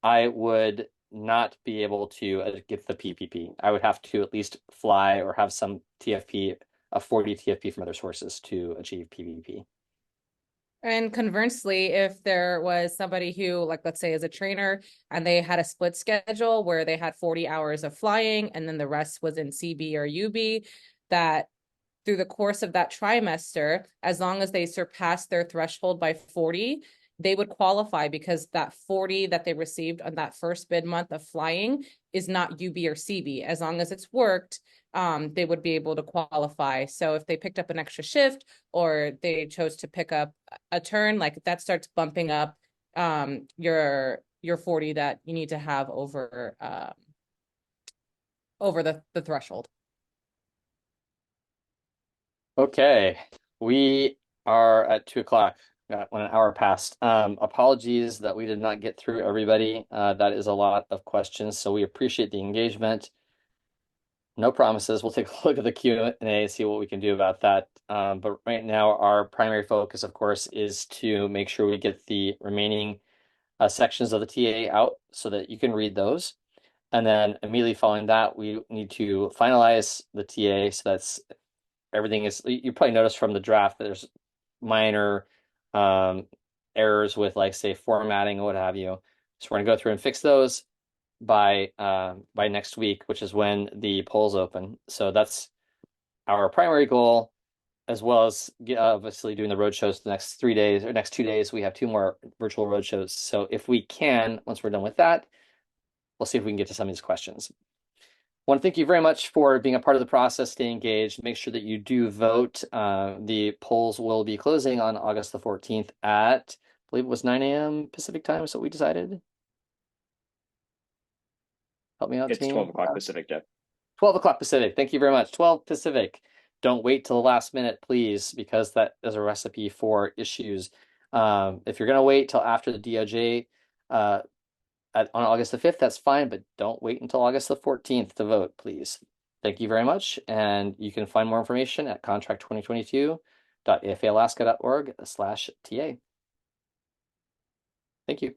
I would not be able to get the PPP. I would have to at least fly or have some TFP, a 40 TFP from other sources to achieve PPP. And conversely, if there was somebody who, like, let's say is a trainer and they had a split schedule where they had 40 hours of flying and then the rest was in CB or UB, that through the course of that trimester, as long as they surpassed their threshold by 40, they would qualify because that 40 that they received on that first bid month of flying is not UB or CB. As long as it's worked, they would be able to qualify. So if they picked up an extra shift or they chose to pick up a turn, like that starts bumping up your 40 that you need to have over the threshold. Okay, we are at 2 o'clock. Got 1 hour passed. Apologies that we did not get through everybody. That is a lot of questions, so we appreciate the engagement. No promises. We'll take a look at the Q&A, see what we can do about that. But right now, our primary focus, of course, is to make sure we get the remaining sections of the TA out so that you can read those. And then immediately following that, we need to finalize the TA. So that's everything is, you probably noticed from the draft that there's minor errors with, like, say, formatting or what have you. So we're gonna go through and fix those by next week, which is when the polls open. So that's our primary goal, as well as obviously doing the road shows the next 3 days or next 2 days. We have 2 more virtual road shows. So if we can, once we're done with that, we'll see if we can get to some of these questions. I want to thank you very much for being a part of the process. Stay engaged. Make sure that you do vote. The polls will be closing on August the 14th at, I believe it was 9 a.m. Pacific time, so we decided. Help me out, It's team. 12 o'clock Pacific, Jeff. 12 o'clock Pacific. Thank you very much. 12 Pacific. Don't wait till the last minute, please, because that is a recipe for issues. If you're going to wait till after the DOJ on August the 5th, that's fine, but don't wait until August the 14th to vote, please. Thank you very much. And you can find more information at contract2022.afalaska.org/TA. Thank you.